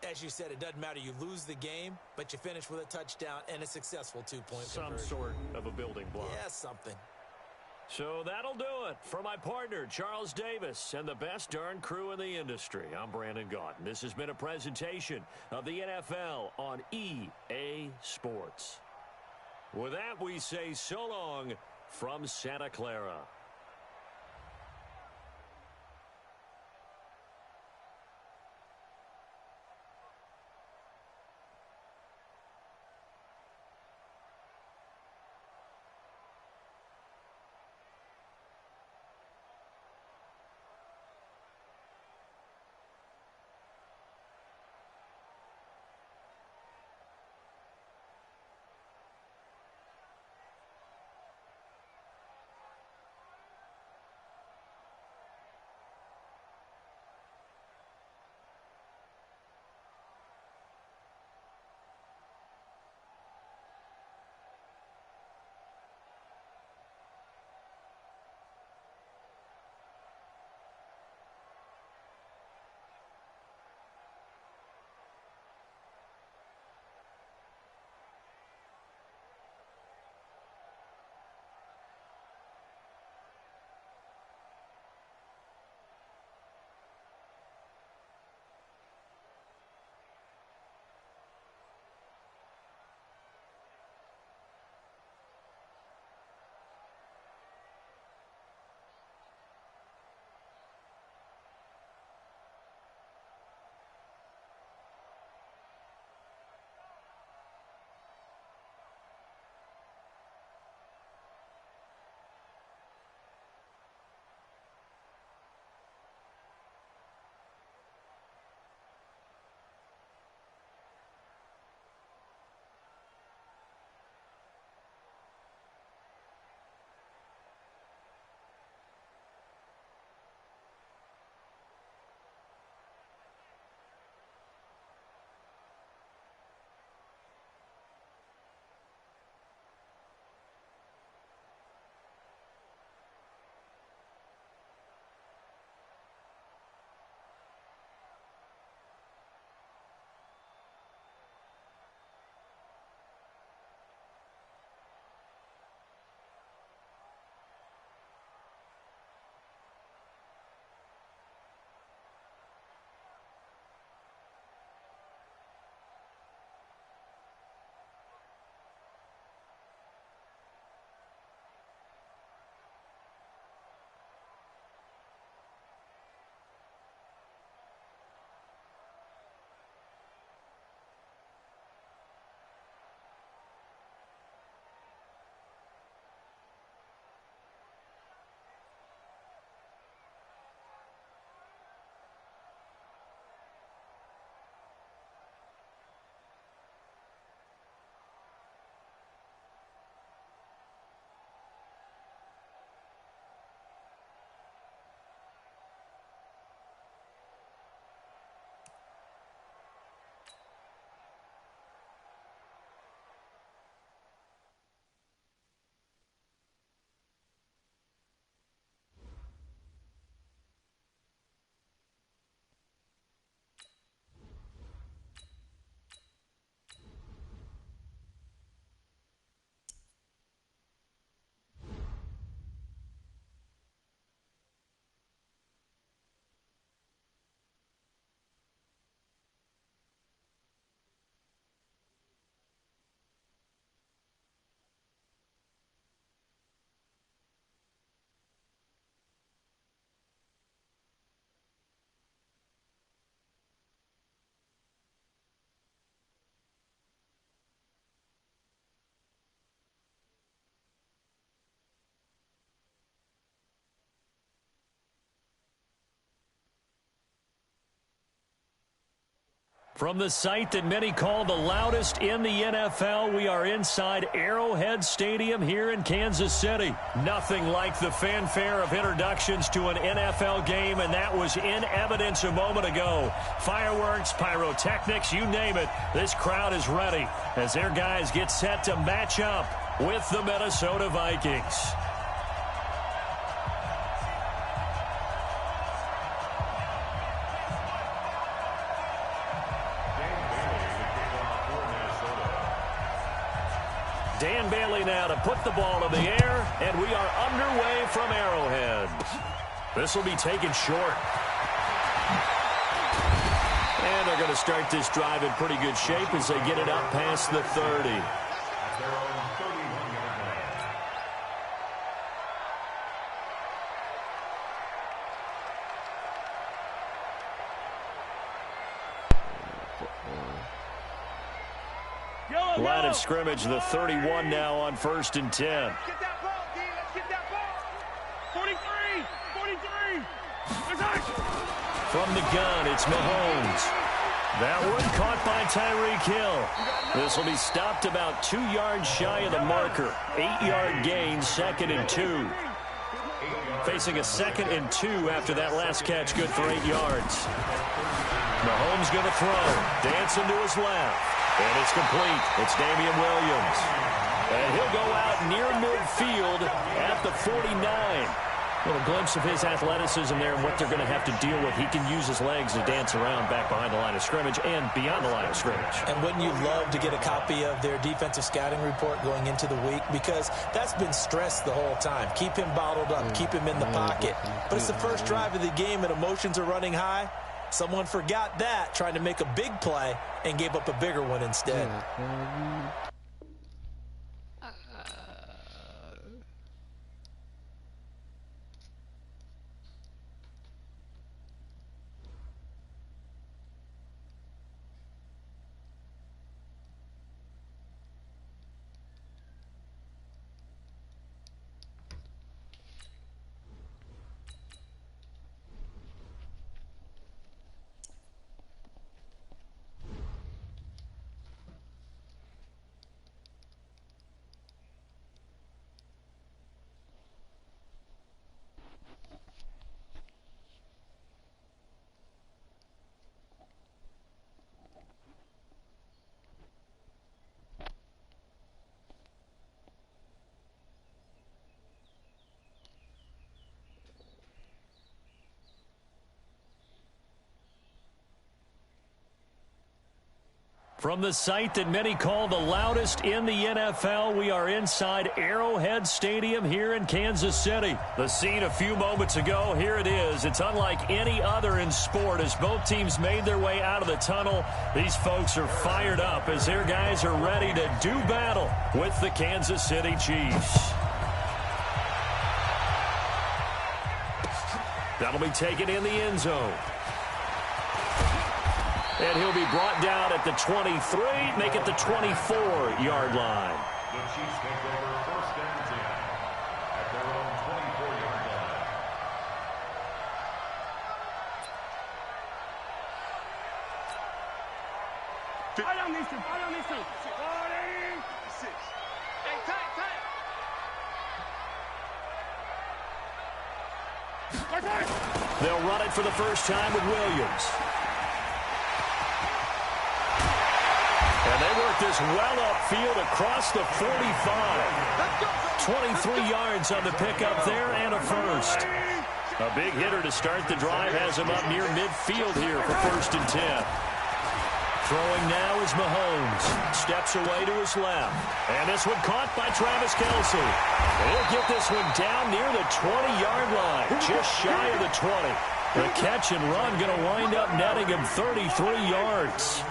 As you said, it doesn't matter. You lose the game, but you finish with a touchdown and a successful 2-point conversion. Some sort of a building block. Yeah, something. So that'll do it for my partner, Charles Davis, and the best darn crew in the industry. I'm Brandon Gaudin. This has been a presentation of the NFL on EA Sports. With that, we say so long from Santa Clara. From the site that many call the loudest in the NFL, we are inside Arrowhead Stadium here in Kansas City. Nothing like the fanfare of introductions to an NFL game, and that was in evidence a moment ago. Fireworks, pyrotechnics, you name it. This crowd is ready as their guys get set to match up with the Minnesota Vikings. Dan Bailey now to put the ball in the air, and we are underway from Arrowhead. This will be taken short. And they're going to start this drive in pretty good shape as they get it up past the 30. Line of scrimmage, the 31 now on 1st and 10. Get that ball, D. Let's get that ball. 43. 43. From the gun, it's Mahomes. That one caught by Tyreek Hill. This will be stopped about 2 yards shy of the marker. 8-yard gain, 2nd and 2. Facing a 2nd and 2 after that last catch, good for 8 yards. Mahomes going to throw. Dancing to his left. And it's complete. It's Damian Williams. And he'll go out near midfield at the 49. A little glimpse of his athleticism there and what they're going to have to deal with. He can use his legs to dance around back behind the line of scrimmage and beyond the line of scrimmage. And wouldn't you love to get a copy of their defensive scouting report going into the week? Because that's been stressed the whole time. Keep him bottled up. Keep him in the pocket. But it's the first drive of the game and emotions are running high. Someone forgot that, trying to make a big play, and gave up a bigger one instead. From the site that many call the loudest in the NFL, we are inside Arrowhead Stadium here in Kansas City. The scene a few moments ago, here it is. It's unlike any other in sport as both teams made their way out of the tunnel. These folks are fired up as their guys are ready to do battle with the Kansas City Chiefs. That'll be taken in the end zone. And he'll be brought down at the 23, make it the 24-yard line. The Chiefs take over 1st and 10 at their own 24-yard line. Fight on these two. Fight on these two. 46. Hey, tight. They'll run it for the first time with Williams. And they work this well upfield across the 45. 23 yards on the pickup there and a first. A big hitter to start the drive has him up near midfield here for 1st and 10. Throwing now is Mahomes. Steps away to his left. And this one caught by Travis Kelce. He'll get this one down near the 20-yard line, just shy of the 20. The catch and run going to wind up netting him 33 yards.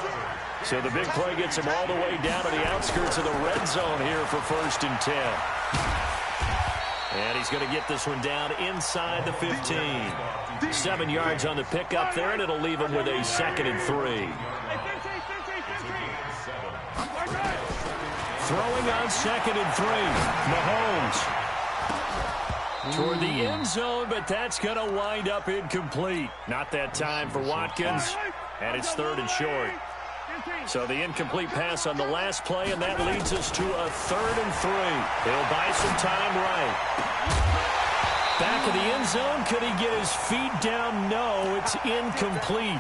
So the big play gets him all the way down to the outskirts of the red zone here for 1st and 10. And he's going to get this one down inside the 15. 7 yards on the pickup there, and it'll leave him with a 2nd and 3. Throwing on 2nd and 3. Mahomes toward the end zone, but that's going to wind up incomplete. Not that time for Watkins, and it's 3rd and short. So the incomplete pass on the last play, and that leads us to a 3rd and 3. He'll buy some time right. Back of the end zone. Could he get his feet down? No, it's incomplete.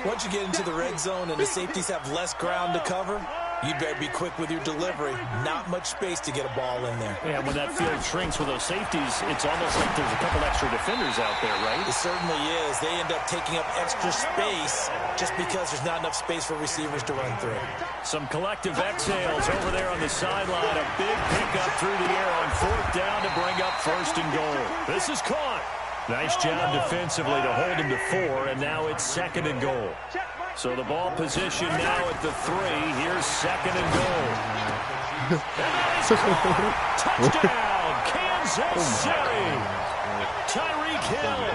Once you get into the red zone and the safeties have less ground to cover, you better be quick with your delivery. Not much space to get a ball in there. Yeah, when that field shrinks with those safeties, it's almost like there's a couple extra defenders out there, right? It certainly is. They end up taking up extra space just because there's not enough space for receivers to run through. Some collective exhales over there on the sideline. A big pickup through the air on 4th down to bring up 1st and goal. This is caught. Nice job defensively to hold him to 4, and now it's 2nd and goal. So the ball position now at the 3. Here's 2nd and goal. Touchdown, Kansas City. Tyreek Hill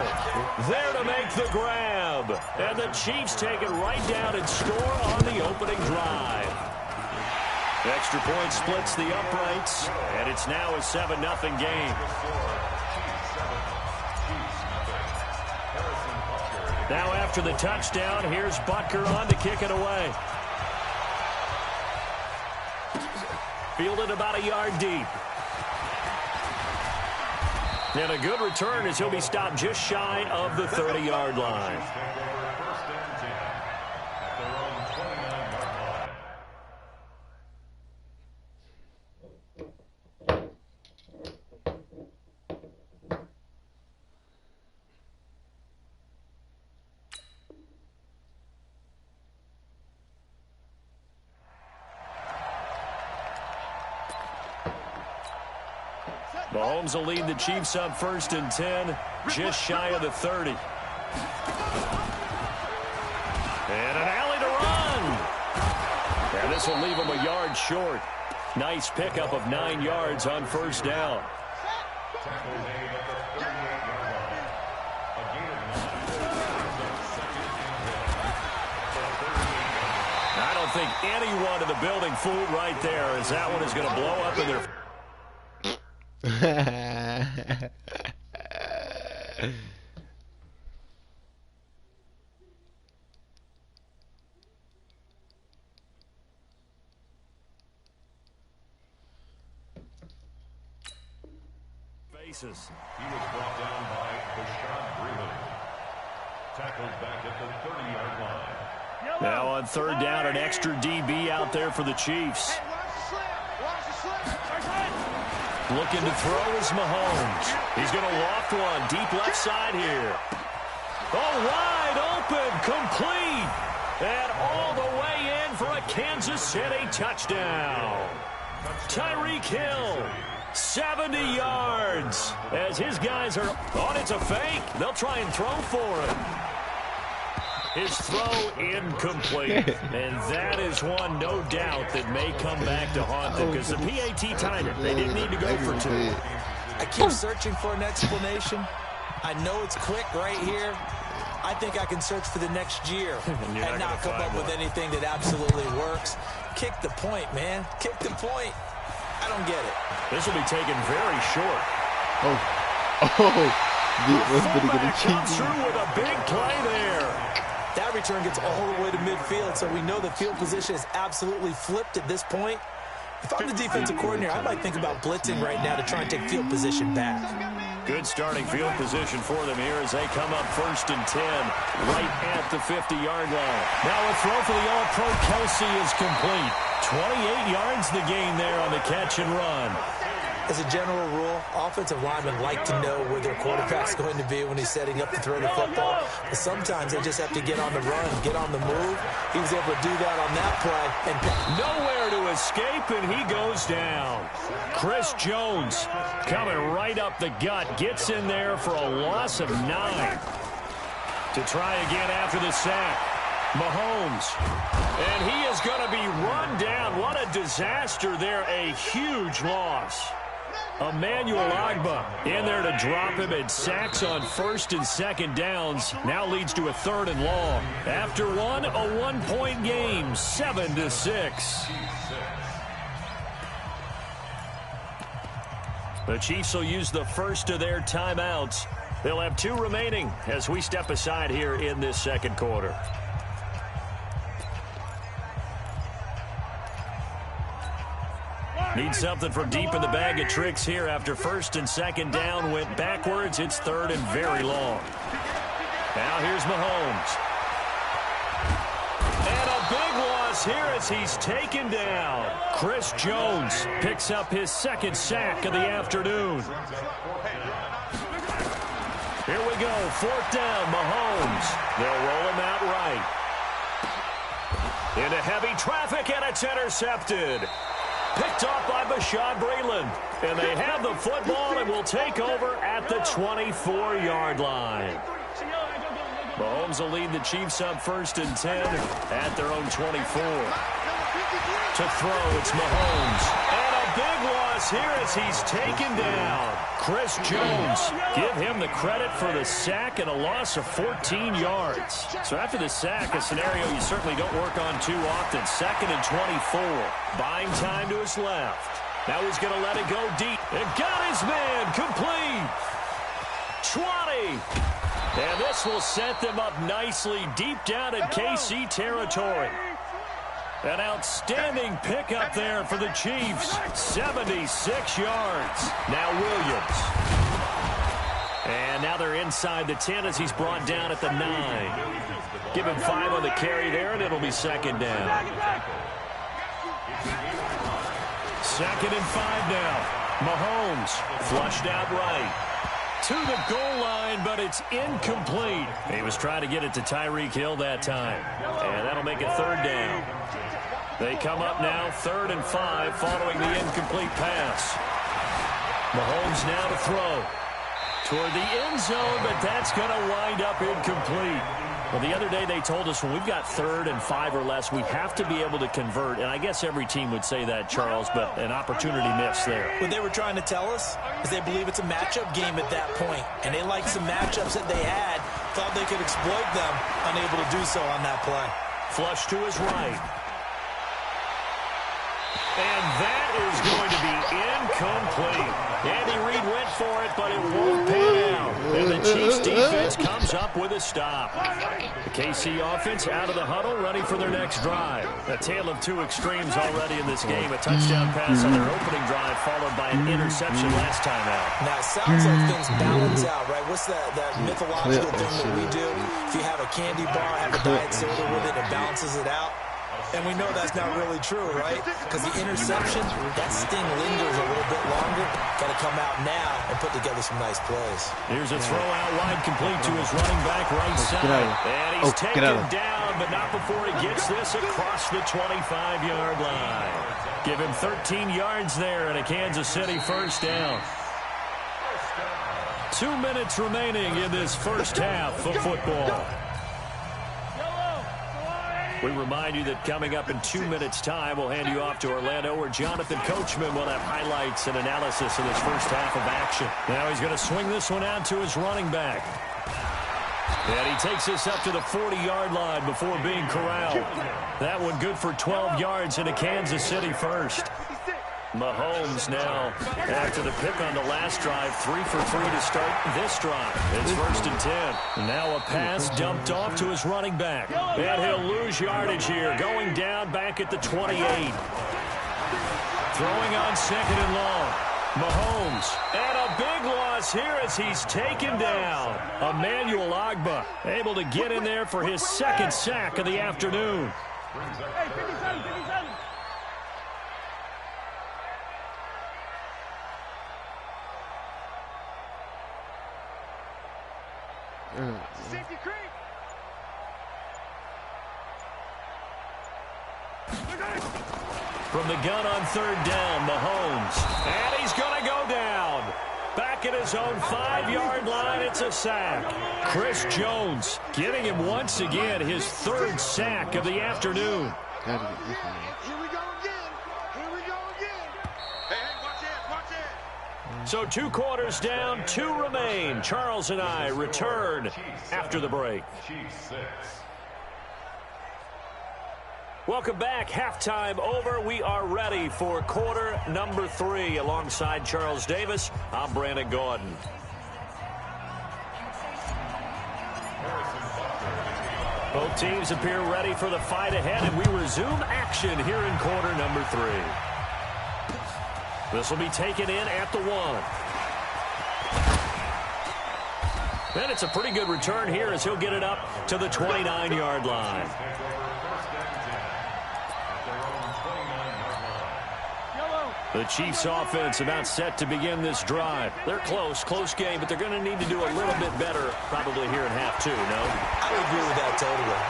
there to make the grab. And the Chiefs take it right down and score on the opening drive. Extra point splits the uprights, and it's now a 7-0 game. Now after the touchdown, here's Butker on to kick it away. Fielded about a yard deep. And a good return as he'll be stopped just shy of the 30-yard line. Mahomes will lead the Chiefs up 1st and 10, just shy of the 30. And an alley to run. And this will leave him a yard short. Nice pickup of 9 yards on 1st down. I don't think anyone in the building fooled right there, as that one is going to blow up in their... faces. He was brought down by Bashaud Breeland. Tackled back at the 30-yard line. Now on 3rd down, an extra DB out there for the Chiefs. Looking to throw is Mahomes. He's going to loft one deep left side here. Oh, wide open, complete. And all the way in for a Kansas City touchdown. Tyreek Hill, 70 yards. As his guys are on, it's a fake. They'll try and throw for it. His throw incomplete. And that is one, no doubt, that may come back to haunt them because the PAT timed it. They didn't need to go for 2. I keep searching for an explanation. I know it's quick right here. I think I can search for the next year and not come up with anything that absolutely works. Kick the point, man. Kick the point. I don't get it. This will be taken very short. Comes through with a big play there. That return gets all the way to midfield, so we know the field position is absolutely flipped at this point. If I'm the defensive coordinator, I might think about blitzing right now to try and take field position back. Good starting field position for them here as they come up 1st and 10, right at the 50-yard line. Now a throw for the All-Pro Kelsey is complete. 28 yards the gain there on the catch and run. As a general rule, offensive linemen like to know where their quarterback's going to be when he's setting up to throw the football. But sometimes they just have to get on the run, get on the move. He was able to do that on that play. And nowhere to escape, and he goes down. Chris Jones coming right up the gut. Gets in there for a loss of 9. To try again after the sack. Mahomes. And he is going to be run down. What a disaster there. A huge loss. Emmanuel Ogbah in there to drop him, and sacks on 1st and 2nd downs. Now leads to a 3rd and long. After one, a 1-point game, 7-6. The Chiefs will use the first of their timeouts. They'll have 2 remaining as we step aside here in this 2nd quarter. Need something from deep in the bag of tricks here after first and second down went backwards. It's third and very long. Now here's Mahomes. And a big loss here as he's taken down. Chris Jones picks up his second sack of the afternoon. Here we go, fourth down, Mahomes. They'll roll him out right. Into heavy traffic, and it's intercepted. Picked off by Bashaud Breeland. And they have the football and will take over at the 24-yard line. Mahomes will lead the Chiefs up first and 10 at their own 24. To throw, it's Mahomes. And a big loss here as he's taken down. Chris Jones, give him the credit for the sack and a loss of 14 yards. So after the sack, a scenario you certainly don't work on too often. Second and 24. Buying time to his left. Now he's going to let it go deep. And got his man complete. 20. And this will set them up nicely deep down in KC territory. An outstanding pickup there for the Chiefs. 76 yards. Now Williams. And now they're inside the 10 as he's brought down at the 9. Give him 5 on the carry there, and it'll be second down. Second and 5 now. Mahomes flushed out right. To the goal line, but it's incomplete. He was trying to get it to Tyreek Hill that time. And that'll make it third down. They come up now, third and 5, following the incomplete pass. Mahomes now to throw. Toward the end zone, but that's going to wind up incomplete. Well, the other day they told us when we've got third and 5 or less, we have to be able to convert. And I guess every team would say that, Charles, but an opportunity missed there. What they were trying to tell us is they believe it's a matchup game at that point. And they liked some matchups that they had, thought they could exploit them, unable to do so on that play. Flush to his right. And that is going to be incomplete. Andy Reid went for it, but it won't pan out. And the Chiefs defense comes up with a stop. The KC offense out of the huddle, ready for their next drive. A tale of two extremes already in this game. A touchdown pass on their opening drive, followed by an interception last time out. Now, it sounds like things balance out, right? What's that mythological thing that we do? If you have a candy bar, have a diet soda with it, it balances it out. And we know that's not really true, right? Because the interception, that sting lingers a little bit longer. Got to come out now and put together some nice plays. Here's a throw out wide complete to his running back right side. And he's taken down, but not before he gets this across the 25-yard line. Give him 13 yards there and a Kansas City first down. 2 minutes remaining in this first half of football. We remind you that coming up in 2 minutes' time, we'll hand you off to Orlando, where Jonathan Coachman will have highlights and analysis of this first half of action. Now he's going to swing this one out to his running back. And he takes this up to the 40-yard line before being corralled. That one good for 12 yards in a Kansas City first. Mahomes now, after the pick on the last drive, 3 for 3 to start this drive. It's first and 10. Now a pass dumped off to his running back. And he'll lose yardage here, going down back at the 28. Throwing on second and long. Mahomes. And a big loss here as he's taken down. Emmanuel Ogbah able to get in there for his second sack of the afternoon. Hey, 57, 57. Safety creep. From the gun on third down, Mahomes. And he's going to go down. Back at his own 5-yard line, it's a sack. Chris Jones getting him once again his third sack of the afternoon. Here we go again. Here we go again. Hey, watch it, watch it. So 2 quarters down, 2 remain. Charles and I return after the break. Welcome back. Halftime over. We are ready for quarter number 3. Alongside Charles Davis, I'm Brandon Gaudin. Both teams appear ready for the fight ahead, and we resume action here in quarter number 3. This will be taken in at the 1. And it's a pretty good return here as he'll get it up to the 29-yard line. The Chiefs offense about set to begin this drive. They're close game, but they're going to need to do a little bit better probably here in half 2, no? I would agree with that totally.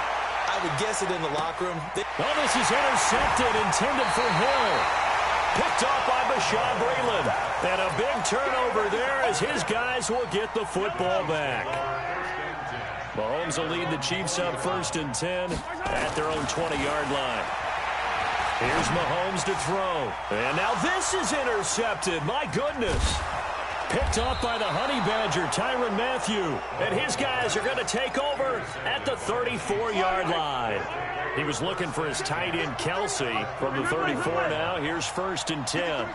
I would guess it in the locker room. Oh, this is intercepted, intended for Hill. Picked off by Bashaud Breeland. And a big turnover there as his guys will get the football back. Mahomes will lead the Chiefs up 1st and 10 at their own 20-yard line. Here's Mahomes to throw. And now this is intercepted. My goodness. Picked off by the Honey Badger, Tyrann Mathieu. And his guys are going to take over at the 34-yard line. He was looking for his tight end, Kelsey, from the 34 now. Here's 1st and 10.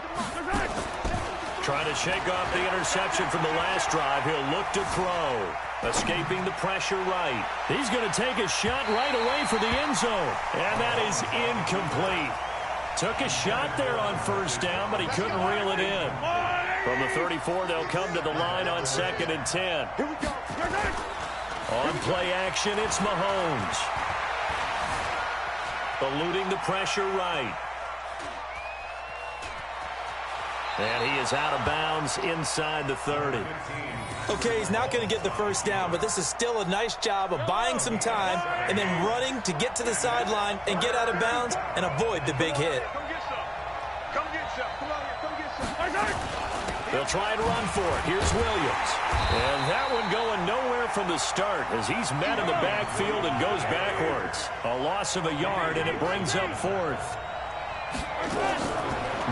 Trying to shake off the interception from the last drive. He'll look to throw. Escaping the pressure right. He's going to take a shot right away for the end zone. And that is incomplete. Took a shot there on 1st down, but he couldn't reel it in. From the 34, they'll come to the line on 2nd and 10. On play action, it's Mahomes. Eluding the pressure right. And he is out of bounds inside the 30. Okay, he's not going to get the 1st down, but this is still a nice job of buying some time and then running to get to the sideline and get out of bounds and avoid the big hit. Come get some. Come on here. Come get some. They'll try and run for it. Here's Williams. And that one going nowhere from the start as he's met in the backfield and goes backwards. A loss of a yard, and it brings up 4th.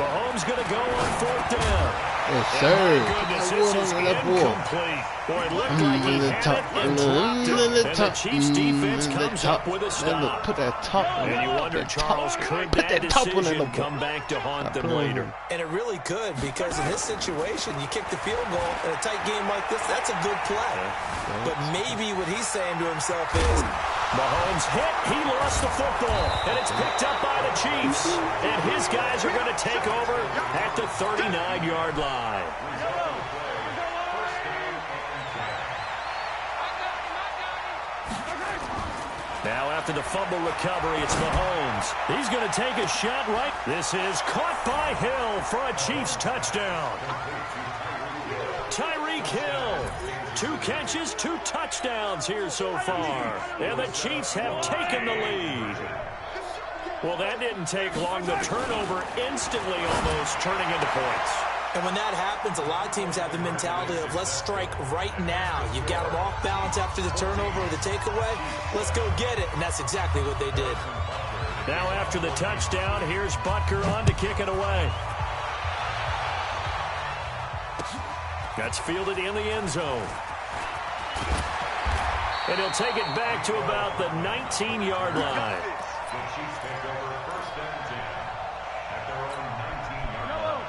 Mahomes going to go on 4th down. Yes, sir. Goodness, this is incomplete. Boy, it looked like he had it and dropped it. And the Chiefs defense comes up with a stop. Put that top on. And you wonder, Charles, could that decision come back to haunt them later? And it really could, because in this situation, you kick the field goal in a tight game like this, that's a good play. But maybe what he's saying to himself is, Mahomes hit, he lost the football, and it's picked up by the Chiefs. And his guys are going to take over at the 39-yard line. Now after the fumble recovery, it's Mahomes. He's going to take a shot right. This is caught by Hill for a Chiefs touchdown. Tyreek Hill. 2 catches, 2 touchdowns here so far. And the Chiefs have taken the lead. Well, that didn't take long. The turnover instantly almost turning into points. and when that happens, a lot of teams have the mentality of let's strike right now. You've got them off balance after the turnover or the takeaway. Let's go get it, and that's exactly what they did. Now after the touchdown, here's Butker on to kick it away. That's fielded in the end zone. And he'll take it back to about the 19-yard line.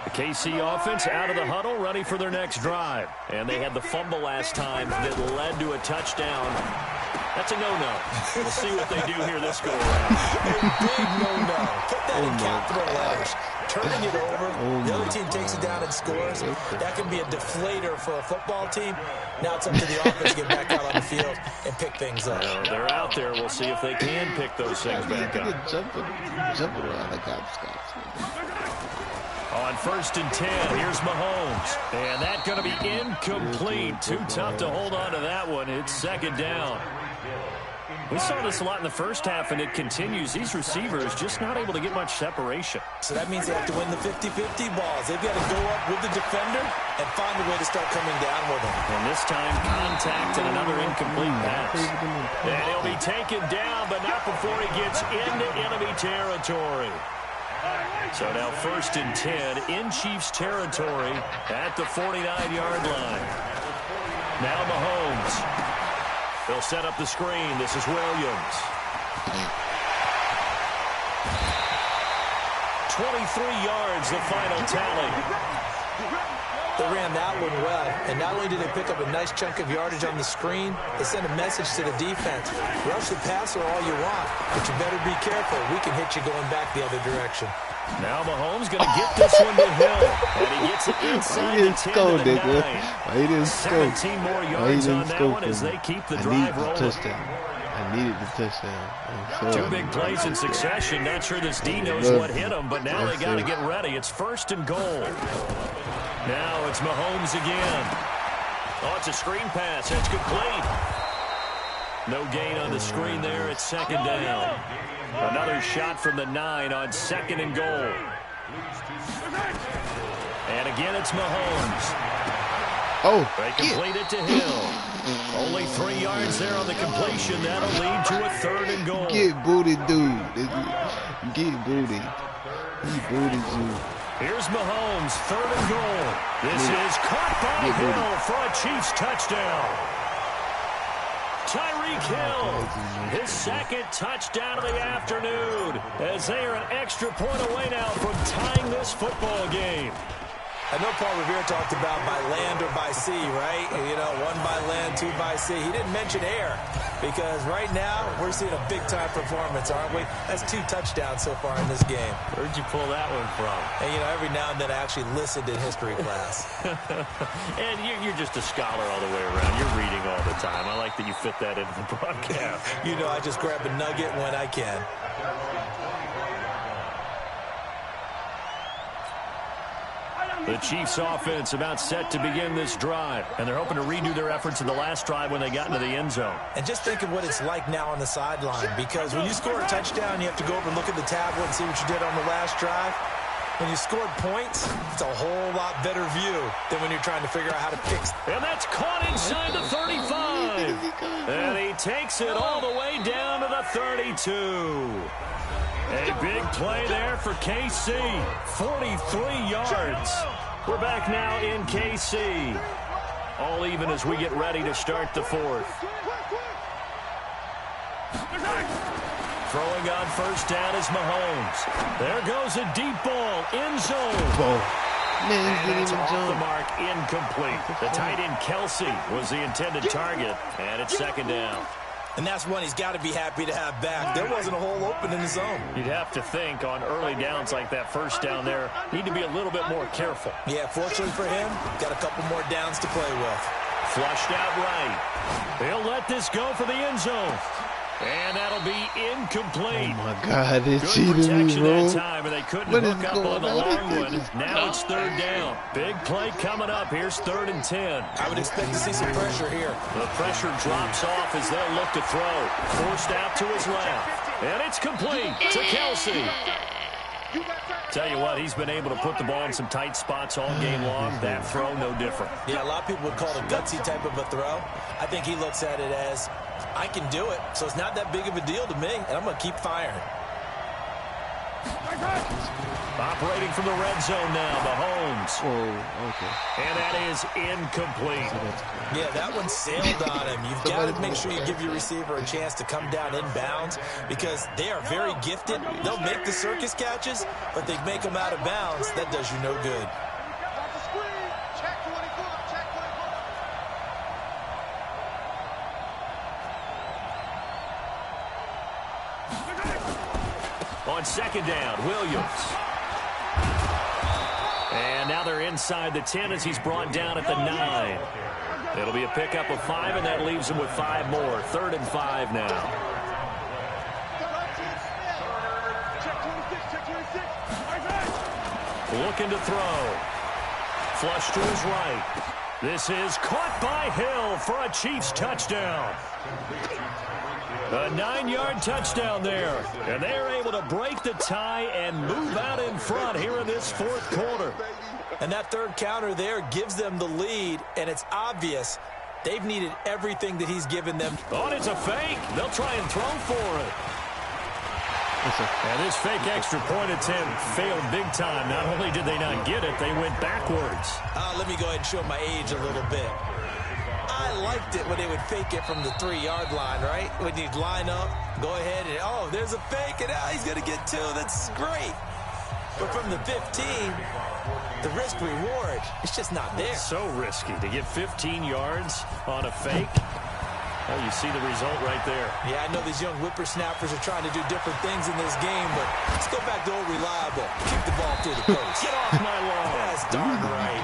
The KC offense out of the huddle, ready for their next drive. And they had the fumble last time that led to a touchdown. That's a no-no. We'll see what they do here this go-around. A big no-no. Put that in capital letters. Turning it over, the other team takes it down and scores. That can be a deflator for a football team. Now it's up to the offense to get back out on the field and pick things up. Well, they're out there. We'll see if they can pick those things back up. Jumping around like hopscotch. On 1st and 10, here's Mahomes. And that's going to be incomplete. Too tough to hold on to that one. It's 2nd down. We saw this a lot in the first half, and it continues. These receivers just not able to get much separation. So that means they have to win the 50-50 balls. They've got to go up with the defender and find a way to start coming down with them. And this time, contact and another incomplete pass. And he'll be taken down, but not before he gets into enemy territory. So now 1st and 10 in Chiefs territory at the 49-yard line. Now Mahomes. They'll set up the screen. This is Williams. 23 yards, the final tally. They ran that one well, and not only did they pick up a nice chunk of yardage on the screen, they sent a message to the defense. Rush the passer all you want, but you better be careful. We can hit you going back the other direction. Now Mahomes going to get this one to Hill. And he gets it inside the 10 to the 9. 17 more yards on that one as they keep the drive rolling. I needed the touchdown. Two big plays in succession. Not sure this D knows what hit him, but now they got to get ready. It's 1st and goal. Now it's Mahomes again. Oh, it's a screen pass. That's complete. No gain on the screen there. It's 2nd down. Another shot from the 9 on 2nd and goal. And again, it's Mahomes. Oh, they complete it to Hill. Only 3 yards there on the completion. That'll lead to a 3rd and goal. Get booted, dude. Get booted. He booted you. Here's Mahomes, 3rd and goal. This is caught by Hill for a Chiefs touchdown. Tyreek Hill, his 2nd touchdown of the afternoon, as they are an extra point away now from tying this football game. I know Paul Revere talked about by land or by sea, right? You know, 1 by land, 2 by sea. He didn't mention air because right now we're seeing a big-time performance, aren't we? That's 2 touchdowns so far in this game. Where'd you pull that one from? And, you know, every now and then I actually listened in history class. And you're just a scholar all the way around. You're reading all the time. I like that you fit that into the broadcast. You know, I just grab a nugget when I can. The Chiefs offense about set to begin this drive, and they're hoping to redo their efforts in the last drive when they got into the end zone. And just think of what it's like now on the sideline, because when you score a touchdown, you have to go over and look at the tablet and see what you did on the last drive. When you scored points, it's a whole lot better view than when you're trying to figure out how to fix. And that's caught inside the 35. And he takes it all the way down to the 32. A big play there for KC. 43 yards. We're back now in KC. All even as we get ready to start the 4th. Throwing on 1st down is Mahomes. There goes a deep ball. End zone. Man, and it's off the mark. Incomplete. The tight end Kelsey was the intended target. And it's 2nd down. And that's one he's got to be happy to have back. There wasn't a hole open in the zone. You'd have to think on early downs like that 1st down there, need to be a little bit more careful. Yeah, fortunately for him, got a couple more downs to play with. Flushed out right. He'll let this go for the end zone. And that'll be incomplete. Oh, my God. They're Good cheating me, bro. that time, and they couldn't hook up on the long one. Now it's 3rd down. Big play coming up. Here's 3rd and 10. I would expect to see some pressure here. The pressure drops off as they'll look to throw. Forced out to his left. And it's complete to Kelsey. Tell you what, he's been able to put the ball in some tight spots all game long. That throw, no different. Yeah, a lot of people would call it a gutsy type of a throw. I think he looks at it as, I can do it, so it's not that big of a deal to me, and I'm going to keep firing. Operating from the red zone now, Mahomes. Oh, okay. And that is incomplete. Yeah, that one sailed on him. You've got to make sure you give your receiver a chance to come down inbounds because they are very gifted. They'll make the circus catches, but they make them out of bounds. That does you no good. On 2nd down, Williams. And now they're inside the 10 as he's brought down at the 9. It'll be a pickup of 5, and that leaves him with 5 more. 3rd and 5 now. Looking to throw. Flush to his right. This is caught by Hill for a Chiefs touchdown. A 9-yard touchdown there. And they're able to break the tie and move out in front here in this 4th quarter. And that 3rd counter there gives them the lead, and it's obvious they've needed everything that he's given them. Oh, and it's a fake. They'll try and throw for it. And this fake extra point attempt failed big time. Not only did they not get it, they went backwards. Let me go ahead and show my age a little bit. I liked it when they would fake it from the 3-yard line, right? When you'd line up, go ahead and, oh, there's a fake, and he's going to get 2. That's great. But from the 15, the risk-reward, it's just not there. So risky to get 15 yards on a fake. Well, you see the result right there. Yeah, I know these young whippersnappers are trying to do different things in this game, but let's go back to old reliable. Keep the ball through the post. Get off my lawn. That's darn right.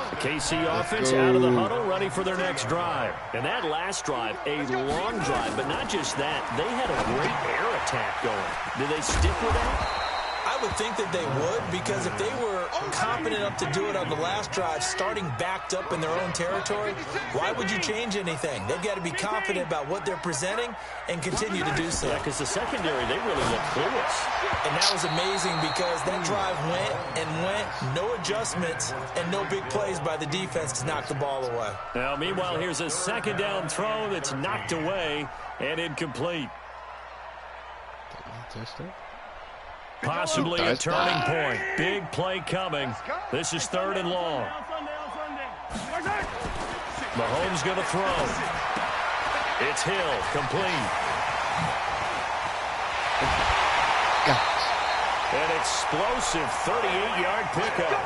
The KC offense out of the huddle, ready for their next drive. And that last drive, a long drive, but not just that. They had a great air attack going. Did they stick with that? I would think that they would, because if they were confident enough to do it on the last drive, starting backed up in their own territory, why would you change anything? They've got to be confident about what they're presenting and continue to do so. Yeah, because the secondary, they really look clueless. And that was amazing because that drive went and went, no adjustments, and no big plays by the defense to knock the ball away. Now, meanwhile, here's a second down throw that's knocked away and incomplete. Possibly a turning point. Big play coming. This is 3rd and long. Mahomes going to throw. It's Hill, complete. An explosive 38-yard pickup.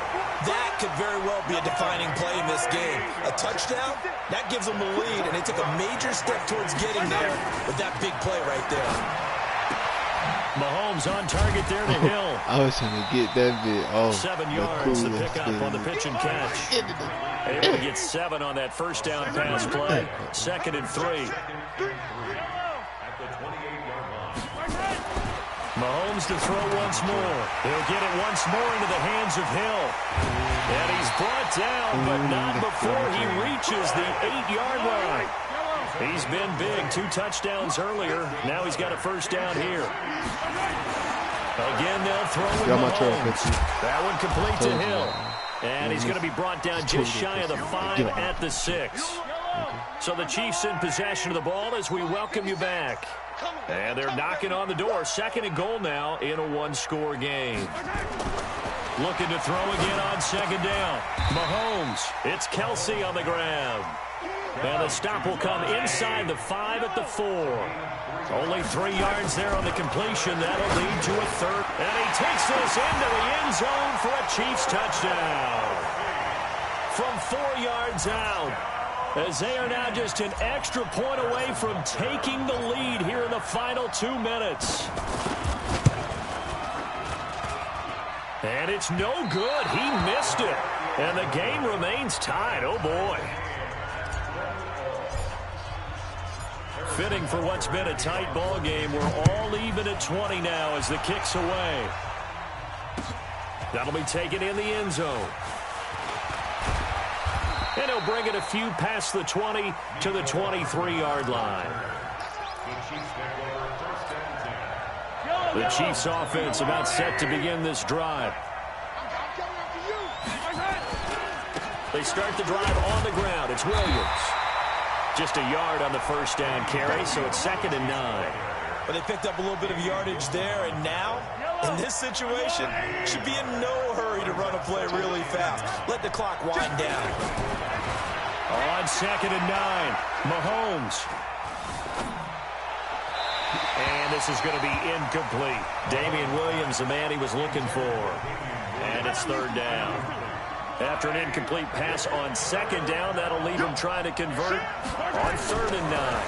That could very well be a defining play in this game. A touchdown, that gives them the lead, and they took a major step towards getting there with that big play right there. Mahomes on target there to Hill. I was trying to get that bit off. 7 yards, the pickup on the pitch and catch. Able to get 7 on that first down pass play. 2nd and 3. Mahomes to throw once more. He'll get it once more into the hands of Hill. And he's brought down, but not before he reaches the 8-yard line. He's been big. 2 touchdowns earlier. Now he's got a first down here. Again, they'll throw with Mahomes. That one complete to Hill. And he's going to be brought down just shy of the 5 at the 6. So the Chiefs in possession of the ball as we welcome you back. And they're knocking on the door. 2nd and goal now in a 1-score game. Looking to throw again on 2nd down. Mahomes. It's Kelsey on the grab. And the stop will come inside the 5 at the 4. Only 3 yards there on the completion. That'll lead to a 3rd. And he takes this into the end zone for a Chiefs touchdown. From 4 yards out. As they are now just an extra point away from taking the lead here in the final 2 minutes. And it's no good. He missed it. And the game remains tied. Oh, boy. Fitting for what's been a tight ball game. We're all even at 20 now as the kick's away. That'll be taken in the end zone. And he'll bring it a few past the 20 to the 23-yard line. The Chiefs offense about set to begin this drive. They start the drive on the ground. It's Williams. Just a yard on the first down carry, so it's 2nd and 9. But they picked up a little bit of yardage there, and now, in this situation, should be in no hurry to run a play really fast. Let the clock wind down. On 2nd and 9, Mahomes. And this is going to be incomplete. Damian Williams, the man he was looking for. And it's 3rd down. After an incomplete pass on 2nd down, that'll leave him trying to convert on 3rd and 9.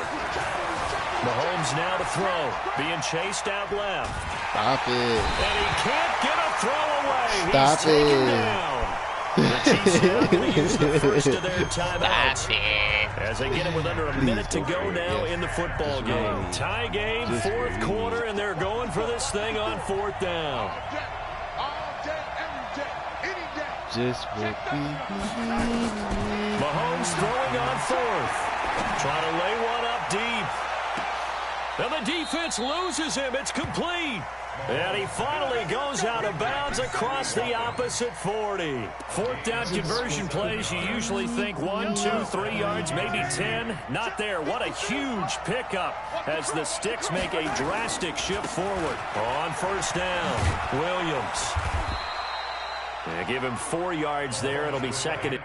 Mahomes now to throw, being chased out left. Stop it. And he can't get a throw away. Stop He's taken it. down. The Chiefs now going to use the first of their timeouts as they get it with under a minute to go now in the football game. Tie game, 4th quarter, and they're going for this thing on 4th down. Just what we need. Mahomes throwing on 4th. Trying to lay one up deep. And the defense loses him. It's complete. And he finally goes out of bounds across the opposite 40. 4th down conversion plays, you usually think 1, 2, 3 yards, maybe 10. Not there. What a huge pickup as the Sticks make a drastic shift forward. On 1st down, Williams. Give him 4 yards there. It'll be 2nd.